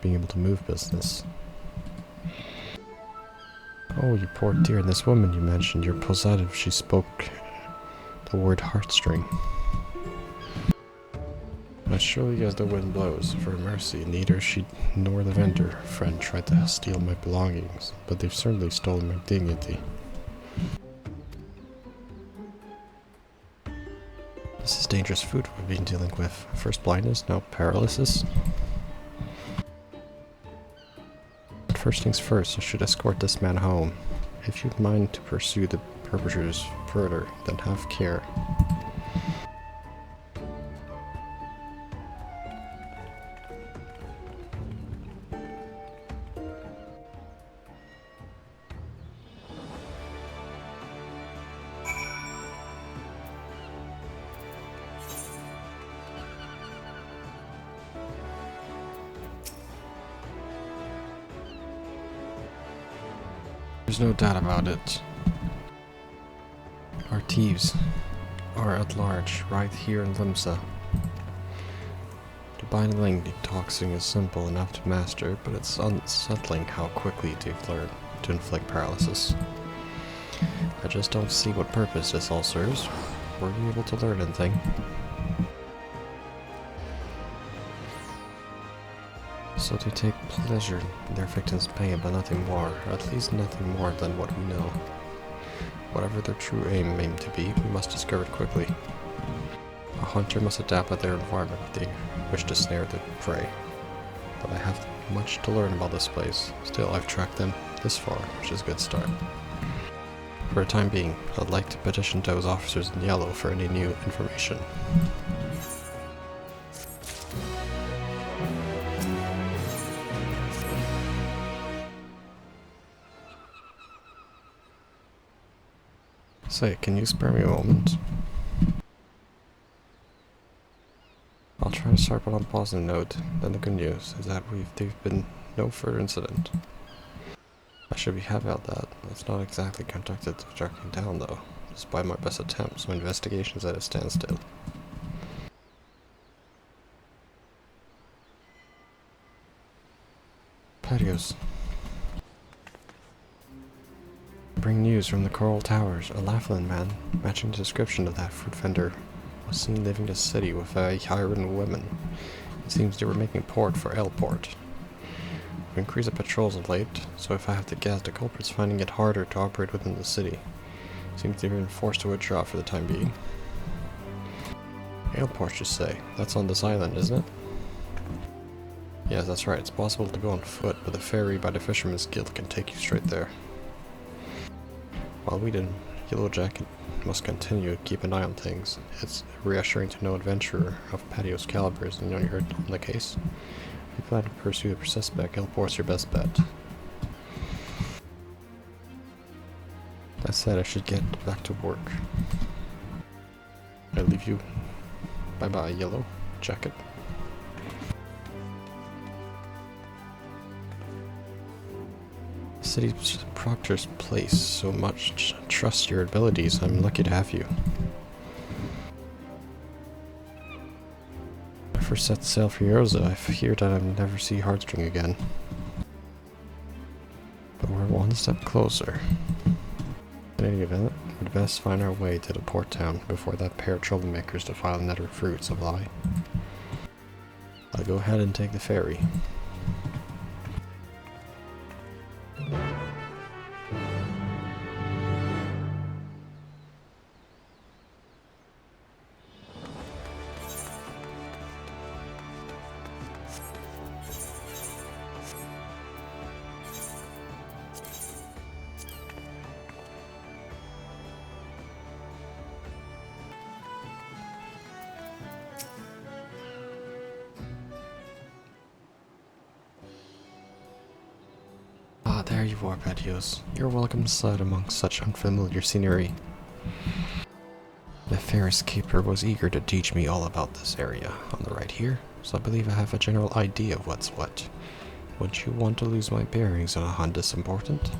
being able to move business. Oh, you poor dear, and this woman you mentioned, you're positive she spoke the word heartstring. But surely as the wind blows, for mercy, neither she nor the vendor friend tried to steal my belongings, but they've certainly stolen my dignity. This is dangerous food we've been dealing with. First blindness, now paralysis. But first things first, I should escort this man home. If you'd mind to pursue the perpetrators further, then have care. There's no doubt about it. Our thieves are at large, right here in Limsa. The binding detoxing is simple enough to master, but it's unsettling how quickly they've learned to inflict paralysis. I just don't see what purpose this all serves. Were you able to learn anything? So they take pleasure in their victims' pain, but nothing more, or at least nothing more than what we know. Whatever their true aim may to be, we must discover it quickly. A hunter must adapt with their environment if they wish to snare the prey. But I have much to learn about this place. Still, I've tracked them this far, which is a good start. For the time being, I'd like to petition those officers in yellow for any new information. Say, can you spare me a moment? I'll try to start, but on positive note. Then the good news is that there's been no further incident. I should be happy about that. It's not exactly conducted to tracking down though. Despite my best attempts, my investigation's at a standstill. Patios. Bring news from the Coral Towers. A Laughlin man, matching the description of that fruit vendor, was seen leaving the city with a hiring woman. It seems they were making port for Elport. We've increased the patrols of late, so if I have to guess, the culprit's finding it harder to operate within the city. Seems they've been forced to withdraw for the time being. Elport, you say? That's on this island, isn't it? Yes, that's right. It's possible to go on foot, but the ferry by the Fisherman's Guild can take you straight there. While we did, Yellow Jacket must continue to keep an eye on things. It's reassuring to know adventurer of Patio's caliber is on the case. If you plan to pursue the suspect, Elport's your best bet. That said, I should get back to work. I leave you. Bye bye, Yellow Jacket. City's proctor's place so much trust your abilities. I'm lucky to have you. I first set sail for Yoza. I fear that I'll never see Heartstring again. But we're one step closer. In any event, we'd best find our way to the port town before that pair of troublemakers defile another fruit supply. I'll go ahead and take the ferry. Ah, there you are, Patios. You're welcome inside amongst such unfamiliar scenery. The Ferris Keeper was eager to teach me all about this area on the right here, so I believe I have a general idea of what's what. Would you want to lose my bearings on a hunt this important?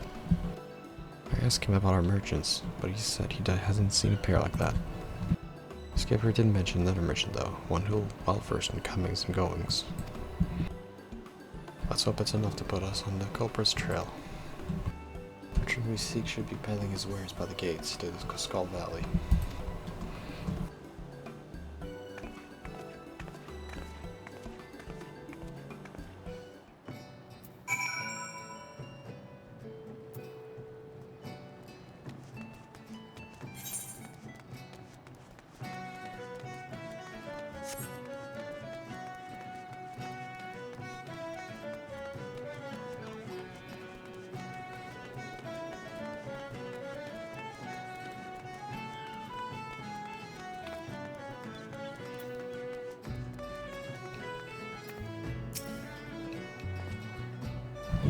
I asked him about our merchants, but he said he hasn't seen a pair like that. Skipper did mention another merchant though, one who well versed in comings and goings. Let's hope it's enough to put us on the culprit's trail. The person we seek should be peddling his wares by the gates to the Skull Valley.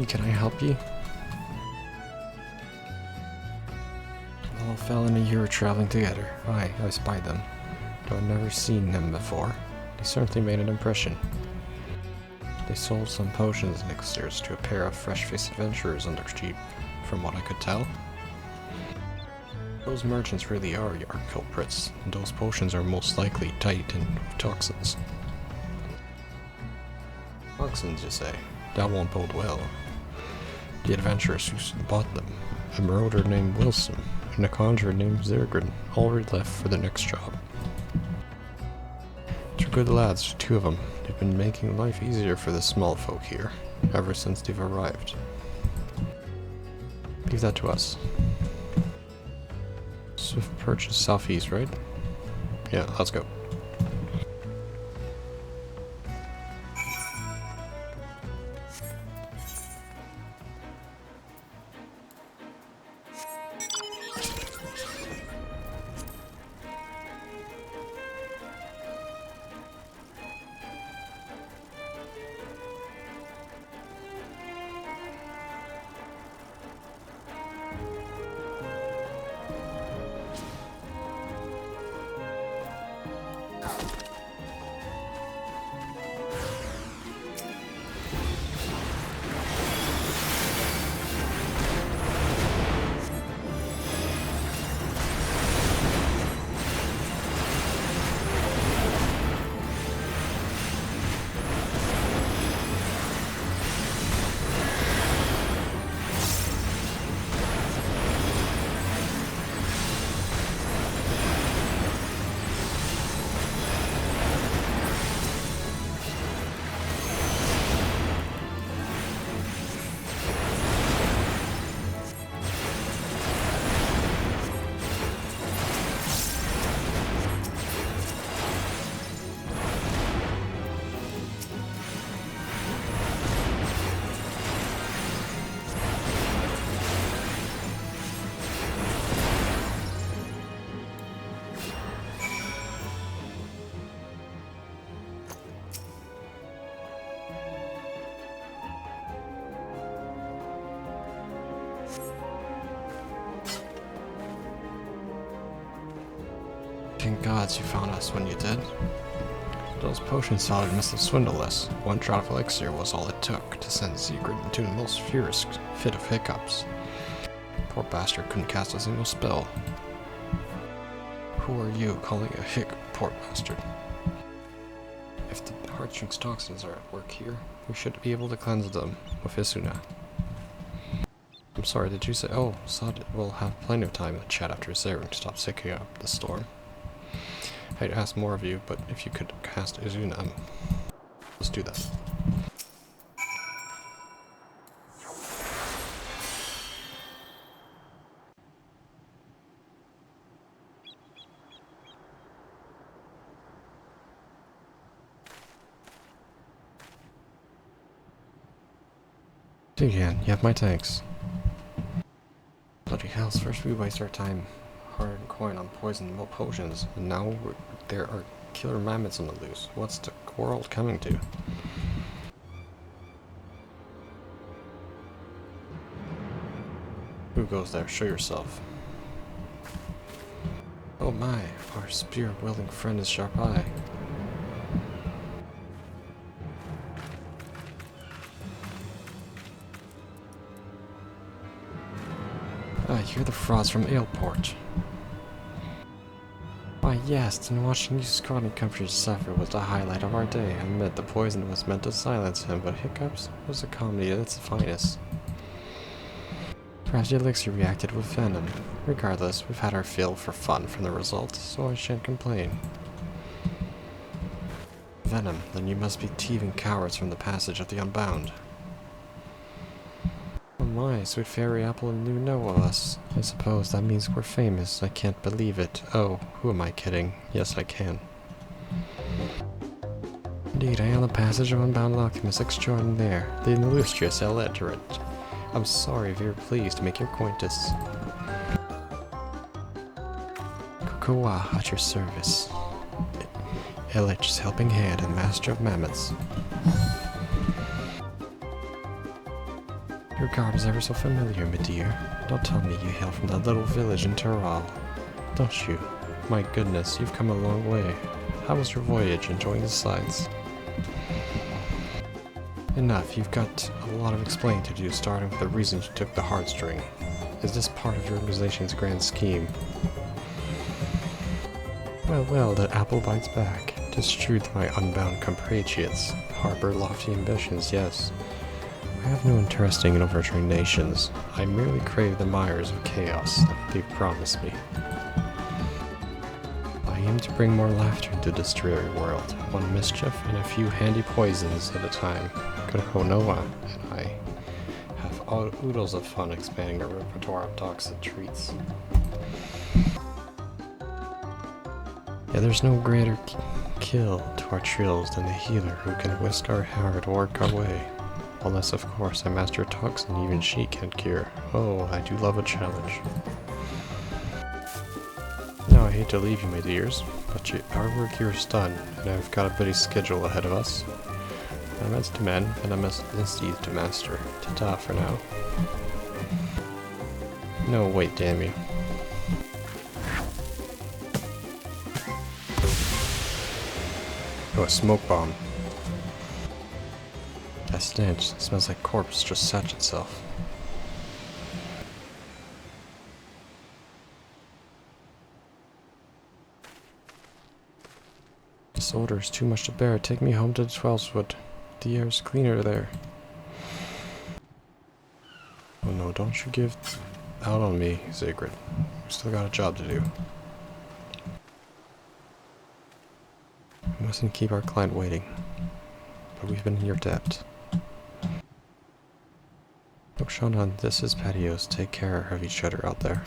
Can I help you? Well, a fellow and you were traveling together. Aye, I spied them. Though I'd never seen them before. They certainly made an impression. They sold some potions and elixirs to a pair of fresh-faced adventurers on their cheap, from what I could tell. Those merchants really are our culprits, and those potions are most likely tied in with toxins. Toxins, you say? That won't bode well. The adventurers who bought them, a marauder named Wilson, and a conjurer named Zergrin, already left for the next job. Two good lads, two of them. They've been making life easier for the small folk here, ever since they've arrived. Leave that to us. Swift Perch is southeast, right? Yeah, let's go. Thank gods you found us when you did. Those potion sellers must have swindled us. One draught of elixir was all it took to send Sigurd into the most furious fit of hiccups. Poor bastard couldn't cast a single spell. Who are you calling a hic, poor bastard? If the heartstrings toxins are at work here, we should be able to cleanse them with Isuna. I'm sorry, did you say— oh, Sod will have plenty of time to chat after Zerun to stop sicking up the storm. I'd ask more of you, but if you could cast Izuna, let's do that. Again, you have my thanks. Bloody hells, first we waste our time hard coin on poison potions, and now there are killer mammoths on the loose. What's the world coming to? Who goes there? Show yourself. Oh my, our spear-wielding friend is sharp eye. Ah, you're the frauds from Aleport. Why yes, and watching you scrawny countries suffer was the highlight of our day. I admit the poison was meant to silence him, but hiccups was a comedy at its finest. Perhaps the elixir reacted with venom. Regardless, we've had our fill for fun from the result, so I shan't complain. Venom, then you must be thieving cowards from the passage of the Unbound. Oh my, sweet fairy apple knew know of us. I suppose that means we're famous. I can't believe it. Oh, who am I kidding? Yes, I can. Indeed, I am the passage of Unbound alchemist extraordinaire, the illustrious illiterate. I'm sorry, very pleased to make your acquaintance. Cactuar at your service. Illich's helping hand and master of mammoths. Your garb is ever so familiar, my dear. Don't tell me you hail from that little village in Tyrol. Don't you? My goodness, you've come a long way. How was your voyage? Enjoying the sights? Enough, you've got a lot of explaining to do, starting with the reason you took the heartstring. Is this part of your organization's grand scheme? Well, well, that apple bites back. 'Tis true that my unbound compatriots harbor lofty ambitions, yes. I have no interest in overturning nations. I merely crave the mires of chaos that they've promised me. By aim to bring more laughter into this dreary world, one mischief and a few handy poisons at a time. Konoha and I have oodles of fun expanding our repertoire of toxic treats. Yeah, there's no greater kill to our trills than the healer who can whisk our hard work away. Unless, of course, I master a toxin even she can't cure. Oh, I do love a challenge. Now, I hate to leave you, my dears, but our work here is done, and I've got a busy schedule ahead of us. I'm as to men, and I'm as steeds to master. Ta-ta for now. No, wait, damn you. Oh, a smoke bomb. That stench smells like corpse just satch itself. This odor is too much to bear. Take me home to the 12'swood. The air's cleaner there. Oh no, don't you give out on me, Sigrid. We've still got a job to do. We mustn't keep our client waiting. But we've been in your debt. Look, Shonan, this is patios. Take care of each other out there.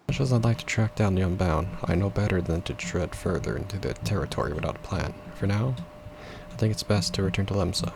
Much as I'd like to track down the Unbound, I know better than to tread further into the territory without a plan. For now, I think it's best to return to Lemsa.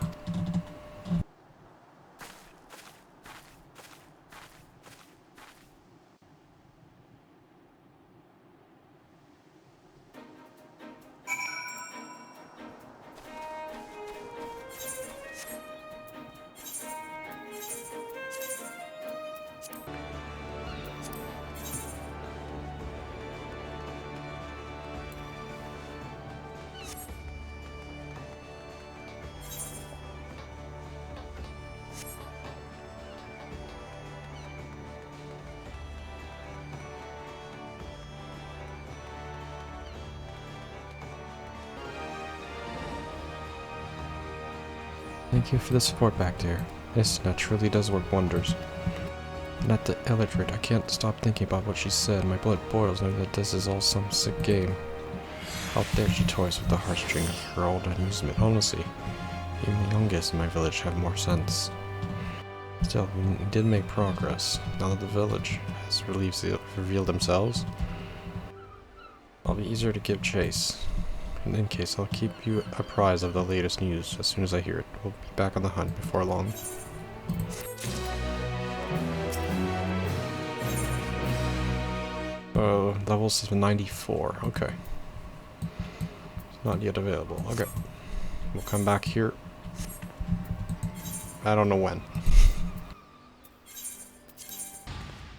Thank you for the support back there. This net truly does work wonders. And at the illiterate, I can't stop thinking about what she said. My blood boils knowing that this is all some sick game. Out there she toys with the heartstring of her old amusement. Honestly, even the youngest in my village have more sense. Still, we did make progress. Now that the village has revealed themselves, I'll be easier to give chase. In any case, I'll keep you apprised of the latest news as soon as I hear it. We'll be back on the hunt before long. Level 94. Okay. It's not yet available. Okay. We'll come back here. I don't know when.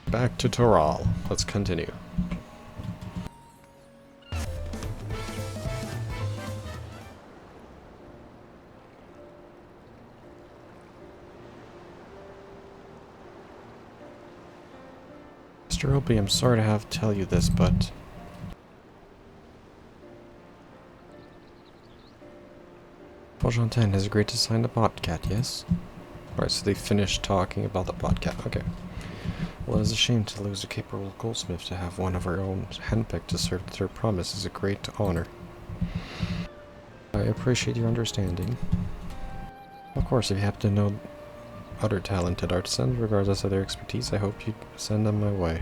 Back to Toral. Let's continue. Mr. Opie, I'm sorry to have to tell you this, but Fojanten has agreed to sign the Botcat, yes? Alright, so they finished talking about the Botcat. Okay. Well, it's a shame to lose a capable goldsmith. To have one of our own handpicked to serve the third promise is a great honor. I appreciate your understanding. Of course, if you happen to know other talented artisans, regardless of their expertise, I hope you'd send them my way.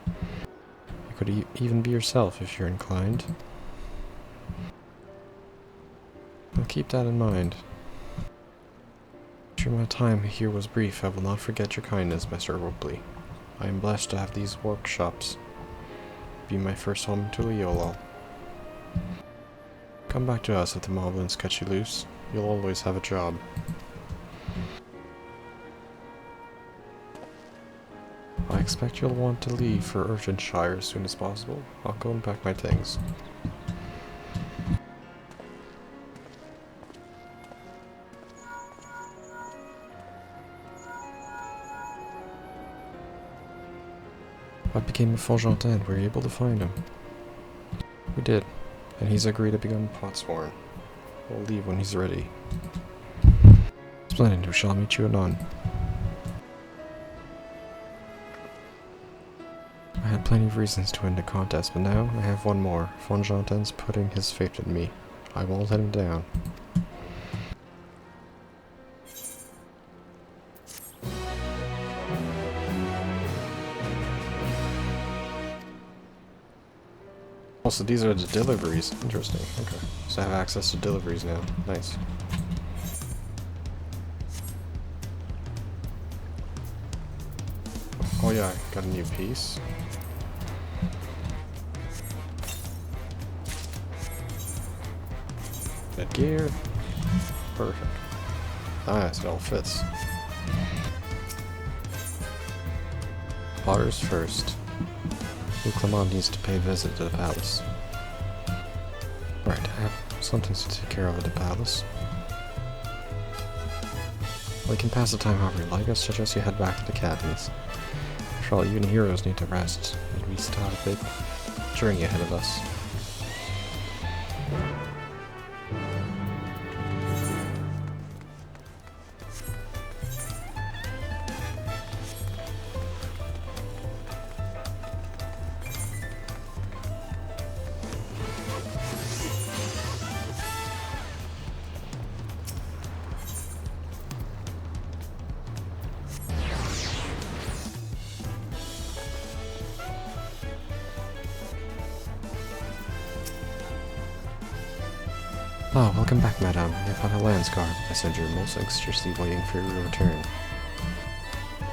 You could even be yourself if you're inclined. I'll keep that in mind. Sure, my time here was brief. I will not forget your kindness, Mr. Ropley. I am blessed to have these workshops be my first home to Leolol. Come back to us if the moblins catch you loose. You'll always have a job. I expect you'll want to leave for Urchinshire as soon as possible. I'll go and pack my things. What became of Fojanten? Were you able to find him? We did. And he's agreed to become Potsworn. We'll leave when he's ready. Splendid, we shall meet you anon. I had plenty of reasons to end the contest, but now I have one more. Von Jonten's putting his faith in me. I won't let him down. Also, these are the deliveries. Interesting. Okay. So I have access to deliveries now. Nice. Oh yeah, got a new piece. That gear. Perfect. Nice, it all fits. Orders first. Clement needs to pay a visit to the palace. Right, I have something to take care of at the palace. Well, you can pass the time however you like. I suggest you head back to the cabins. After all, even heroes need to rest, and we still have a big journey ahead of us. Oh, welcome back, madame. I have had a lance guard messenger most anxiously waiting for your return.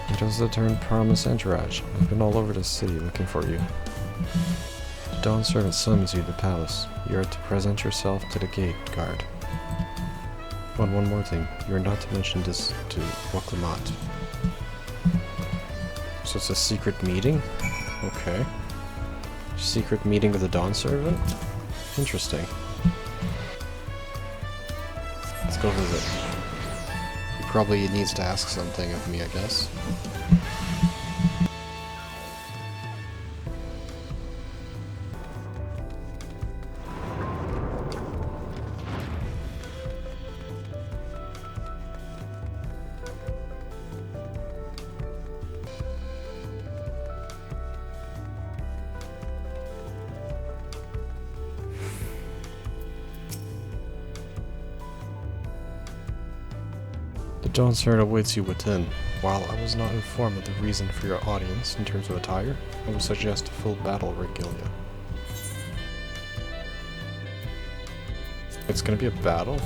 It was the turn promised entourage. I've been all over the city looking for you. The dawn servant summons you to the palace. You are to present yourself to the gate guard. But one more thing. You are not to mention this to Clement. So it's a secret meeting? Okay. Secret meeting with the dawn servant? Interesting. Let's go visit. He probably needs to ask something of me, I guess. The dawn servant awaits you within. While I was not informed of the reason for your audience in terms of attire, I would suggest a full battle regalia. It's gonna be a battle?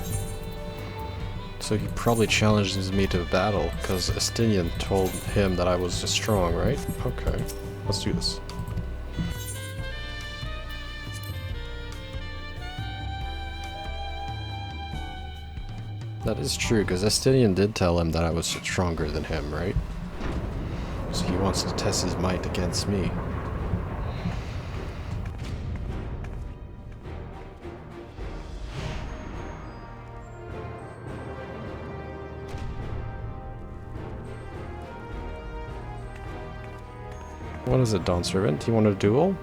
So he probably challenges me to a battle, because Estinian told him that I was strong, right? Okay, let's do this. That is true, because Estinian did tell him that I was stronger than him, right? So he wants to test his might against me. What is it, Dawn Servant? Do you want a duel?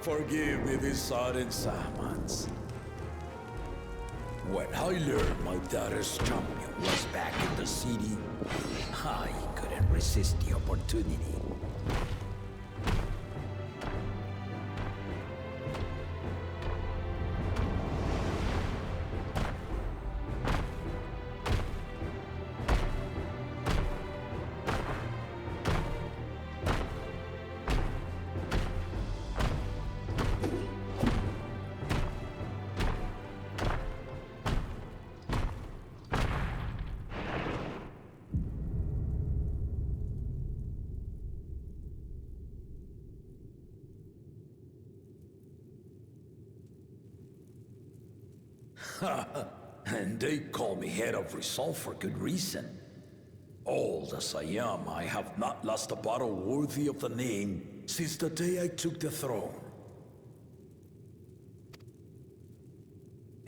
Forgive me this sudden summons. When I learned my daughter's champion was back in the city, I couldn't resist the opportunity. And they call me head of resolve for good reason. Old as I am, I have not lost a battle worthy of the name since the day I took the throne.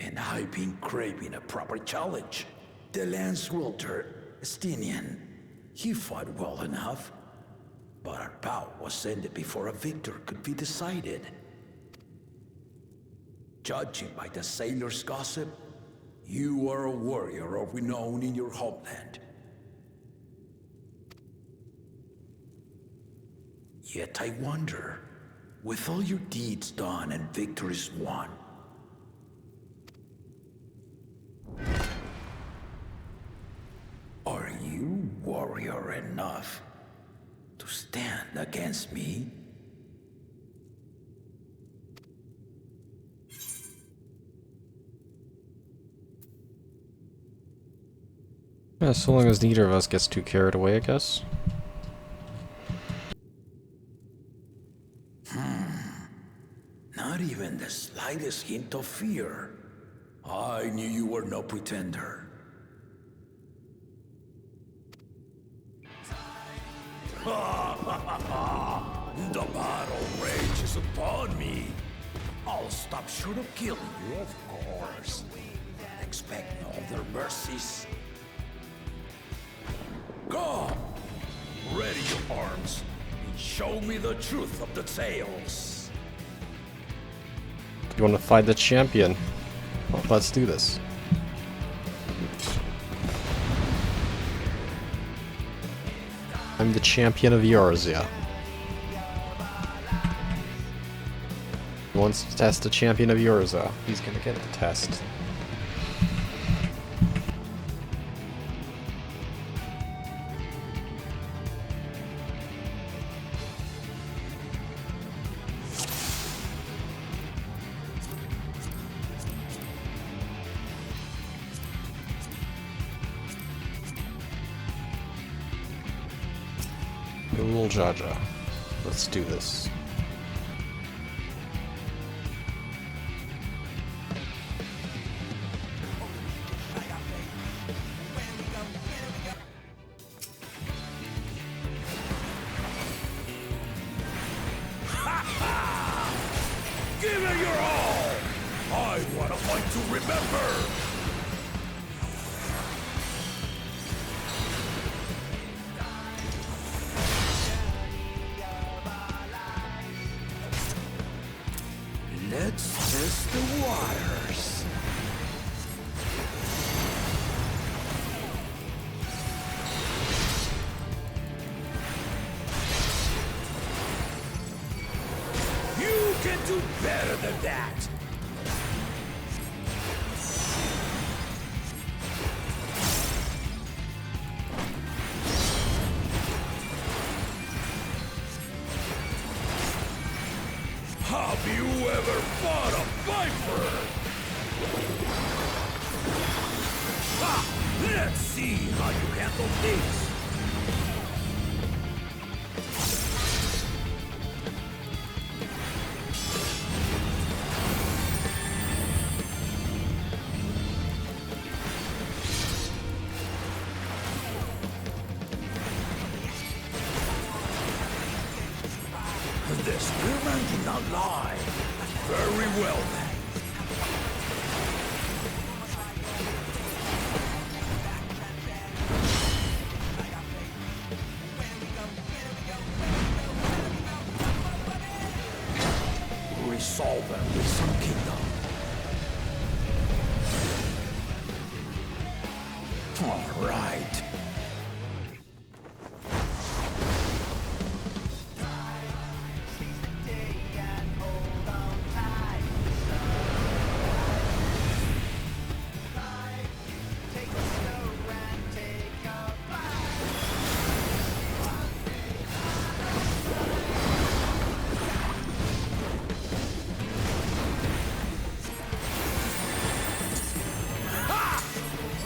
And I've been craving a proper challenge. The lance wielder, Estinian, he fought well enough. But our bout was ended before a victor could be decided. Judging by the sailors' gossip, you are a warrior of renown in your homeland. Yet I wonder, with all your deeds done and victories won, are you warrior enough to stand against me? Yeah, so long as neither of us gets too carried away, I guess. Not even the slightest hint of fear. I knew you were no pretender. The battle rages upon me. I'll stop short of killing you, of course. Expect no other mercies. Come! Ready your arms, and show me the truth of the tales. You want to fight the champion? Well, let's do this. I'm the champion of Eorzea. Who wants to test the champion of Eorzea? He's gonna get a test. Cool, Jaja. Let's do this. Give it your all! I want a fight to remember! Let's test the waters. You can do better than that. Have you ever fought a viper? Ha! Let's see how you handle this. The spearman did not lie. Very well then. Resolve them with some kingdom. All right.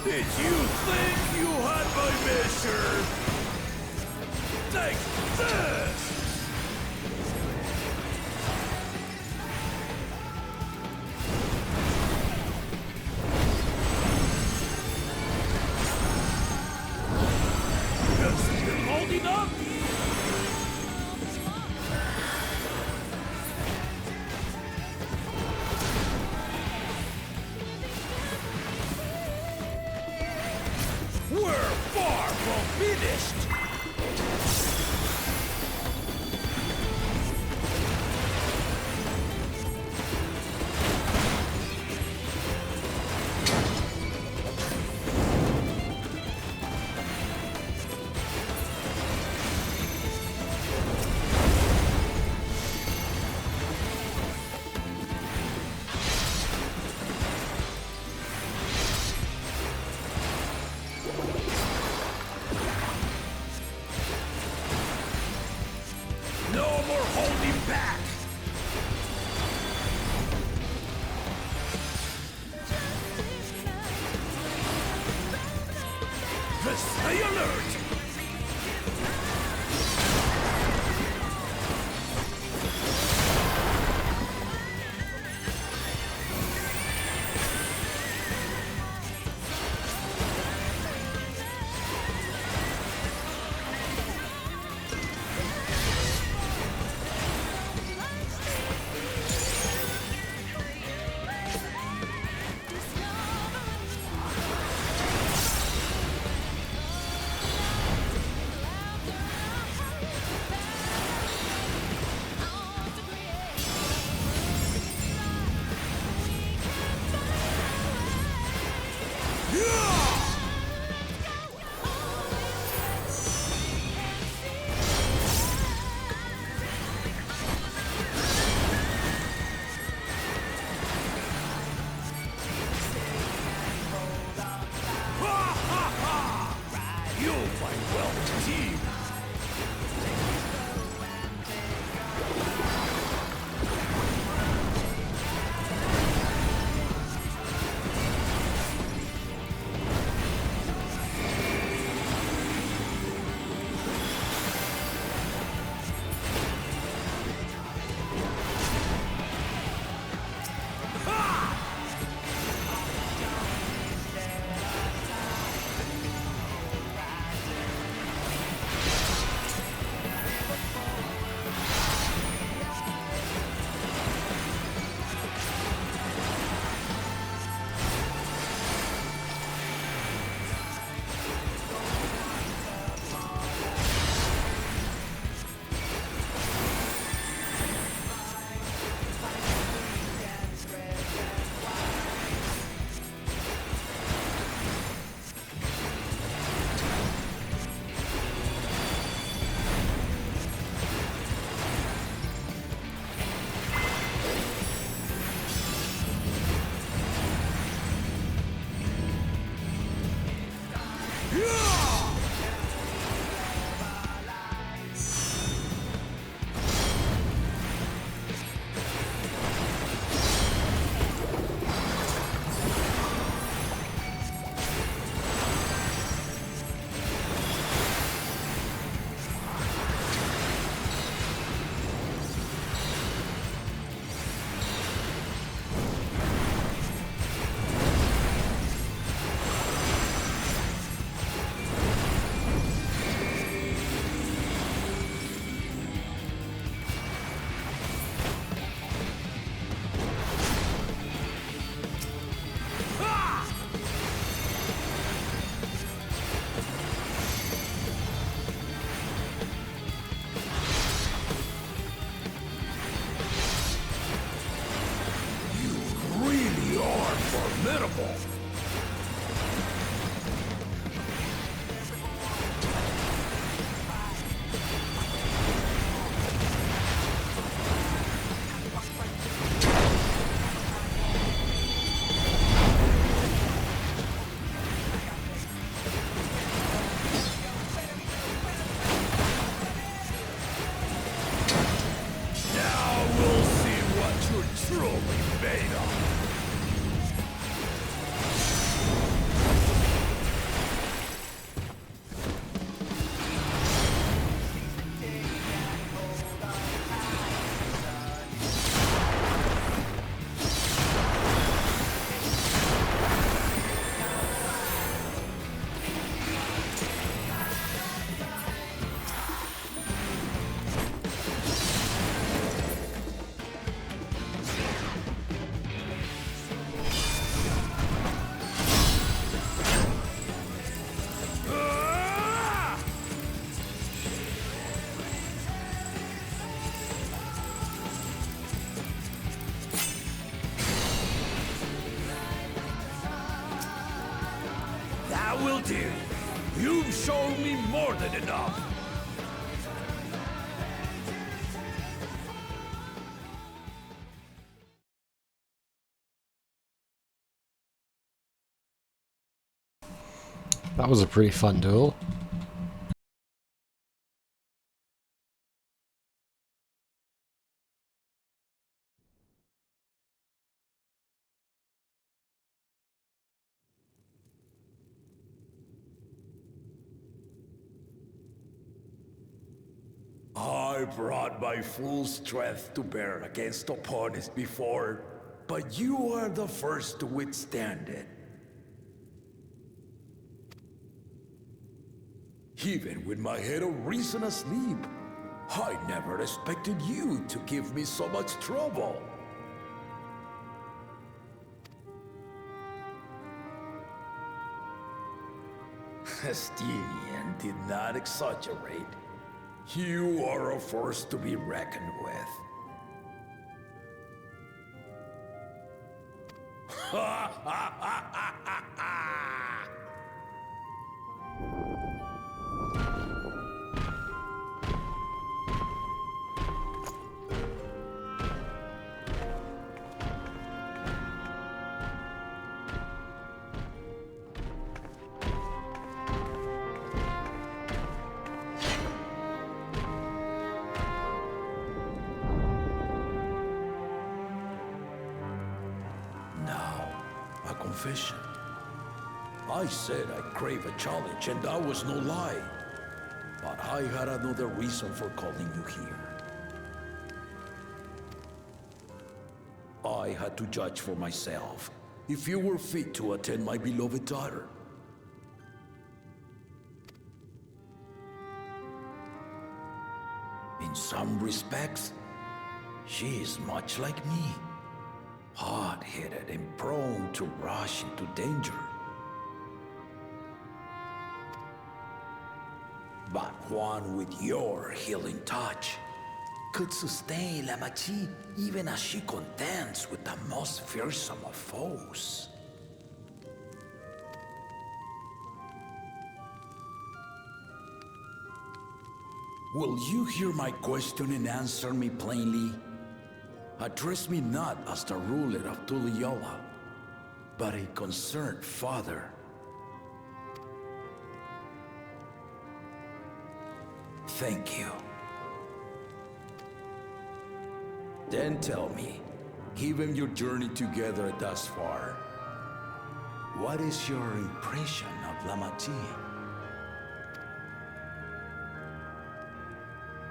Did you think you had my measure? Take this! Still holding up? We're far from finished! Fight well, team. Formidable! Now we'll see what you're truly made of. That will do. You've shown me more than enough. That was a pretty fun duel. I brought my full strength to bear against opponents before, but you are the first to withstand it. Even with my head of reason asleep, I never expected you to give me so much trouble. Estinian did not exaggerate. You are a force to be reckoned with. Ha ha ha ha ha ha! confession. I said I crave a challenge, and that was no lie. But I had another reason for calling you here. I had to judge for myself if you were fit to attend my beloved daughter. In some respects, she is much like me. Hot-headed and prone to rush into danger. But one with your healing touch could sustain La Machi even as she contends with the most fearsome of foes. Will you hear my question and answer me plainly? Address me not as the ruler of Tuliola, but a concerned father. Thank you. Then tell me, given your journey together thus far, what is your impression of La Machi?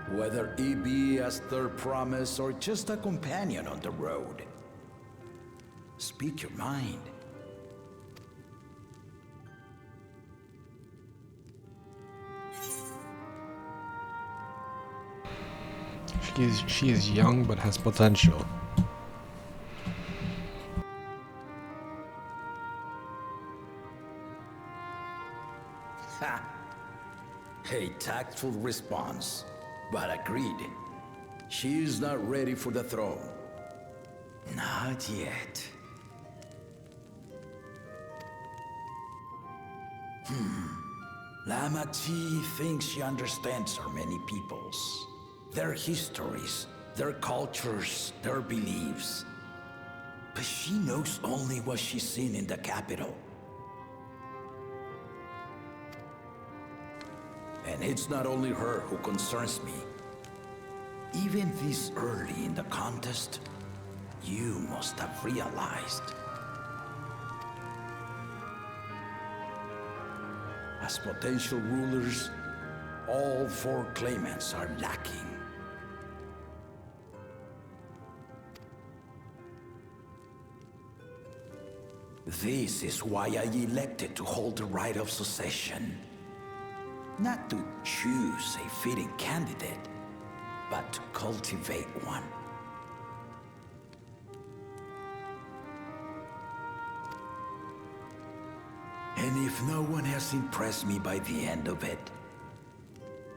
Whether it be as their promise or just a companion on the road. Speak your mind. She is young but has potential. Ha! A tactful response, but agreed. She is not ready for the throne. Not yet. La Machi thinks she understands our many peoples. Their histories, their cultures, their beliefs. But she knows only what she's seen in the capital. And it's not only her who concerns me. Even this early in the contest, you must have realized. As potential rulers, all four claimants are lacking. This is why I elected to hold the right of succession. Not to choose a fitting candidate, but to cultivate one. And if no one has impressed me by the end of it,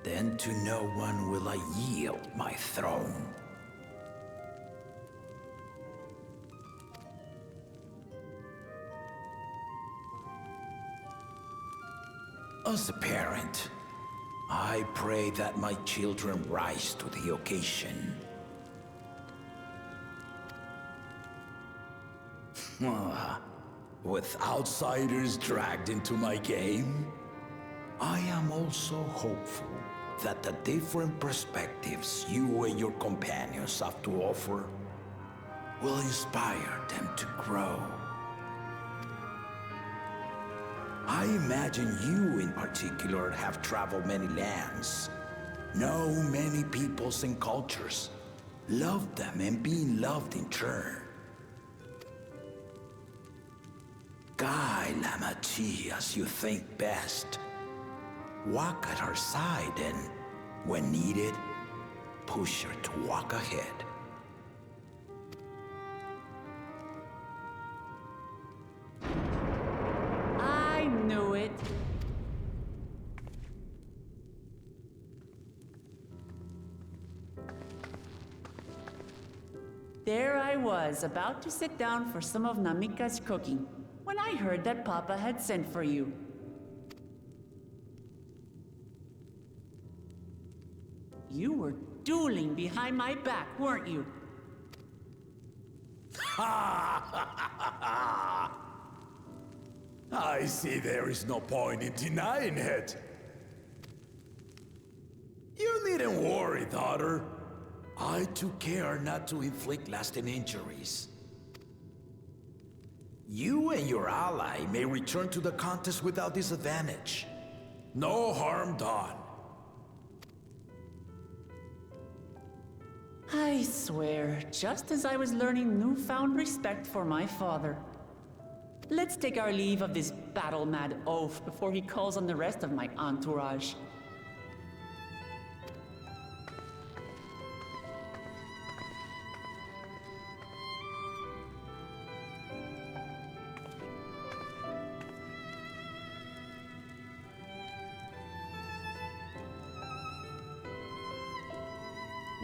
then to no one will I yield my throne. As a parent, I pray that my children rise to the occasion. With outsiders dragged into my game, I am also hopeful that the different perspectives you and your companions have to offer will inspire them to grow. I imagine you in particular have traveled many lands, know many peoples and cultures, loved them and being loved in turn. Guide La Machi as you think best. Walk at her side and, when needed, push her to walk ahead. I knew it. There I was, about to sit down for some of Namika's cooking, when I heard that Papa had sent for you. You were dueling behind my back, weren't you? I see there is no point in denying it. You needn't worry, daughter. I took care not to inflict lasting injuries. You and your ally may return to the contest without disadvantage. No harm done. I swear, just as I was learning newfound respect for my father. Let's take our leave of this battle-mad oaf before he calls on the rest of my entourage.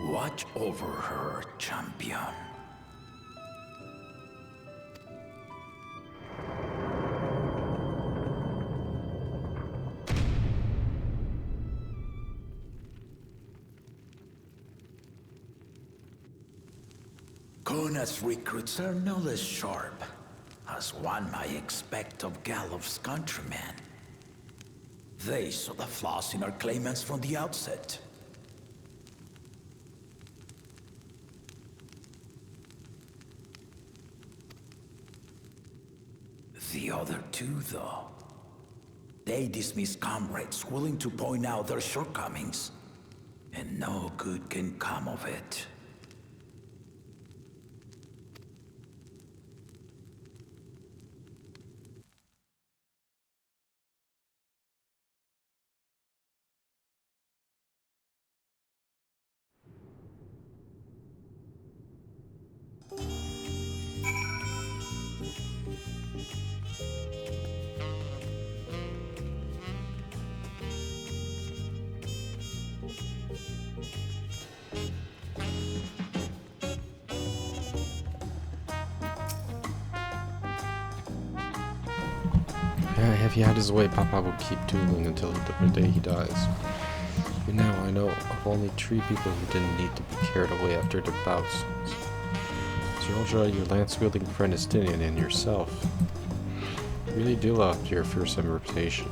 Watch over her, champion. Kona's recruits are no less sharp, as one might expect of Galof's countrymen. They saw the flaws in our claimants from the outset. The other two, though, they dismiss comrades willing to point out their shortcomings, and no good can come of it. If he had his way, Papa would keep dueling until the day he dies. But now I know of only 3 people who didn't need to be carried away after their bouts. Zerolja, your lance-wielding friend Estinian, and yourself. You really do love your fearsome reputation.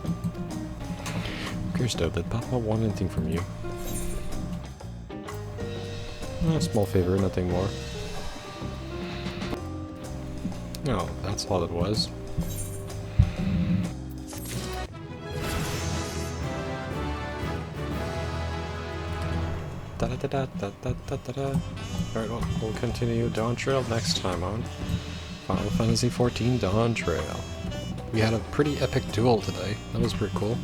Kirsto, did Papa want anything from you? A small favor, nothing more. Oh, that's all it was. Alright, well, we'll continue Dawn Trail next time on Final Fantasy XIV Dawn Trail. We had a pretty epic duel today. That was pretty cool.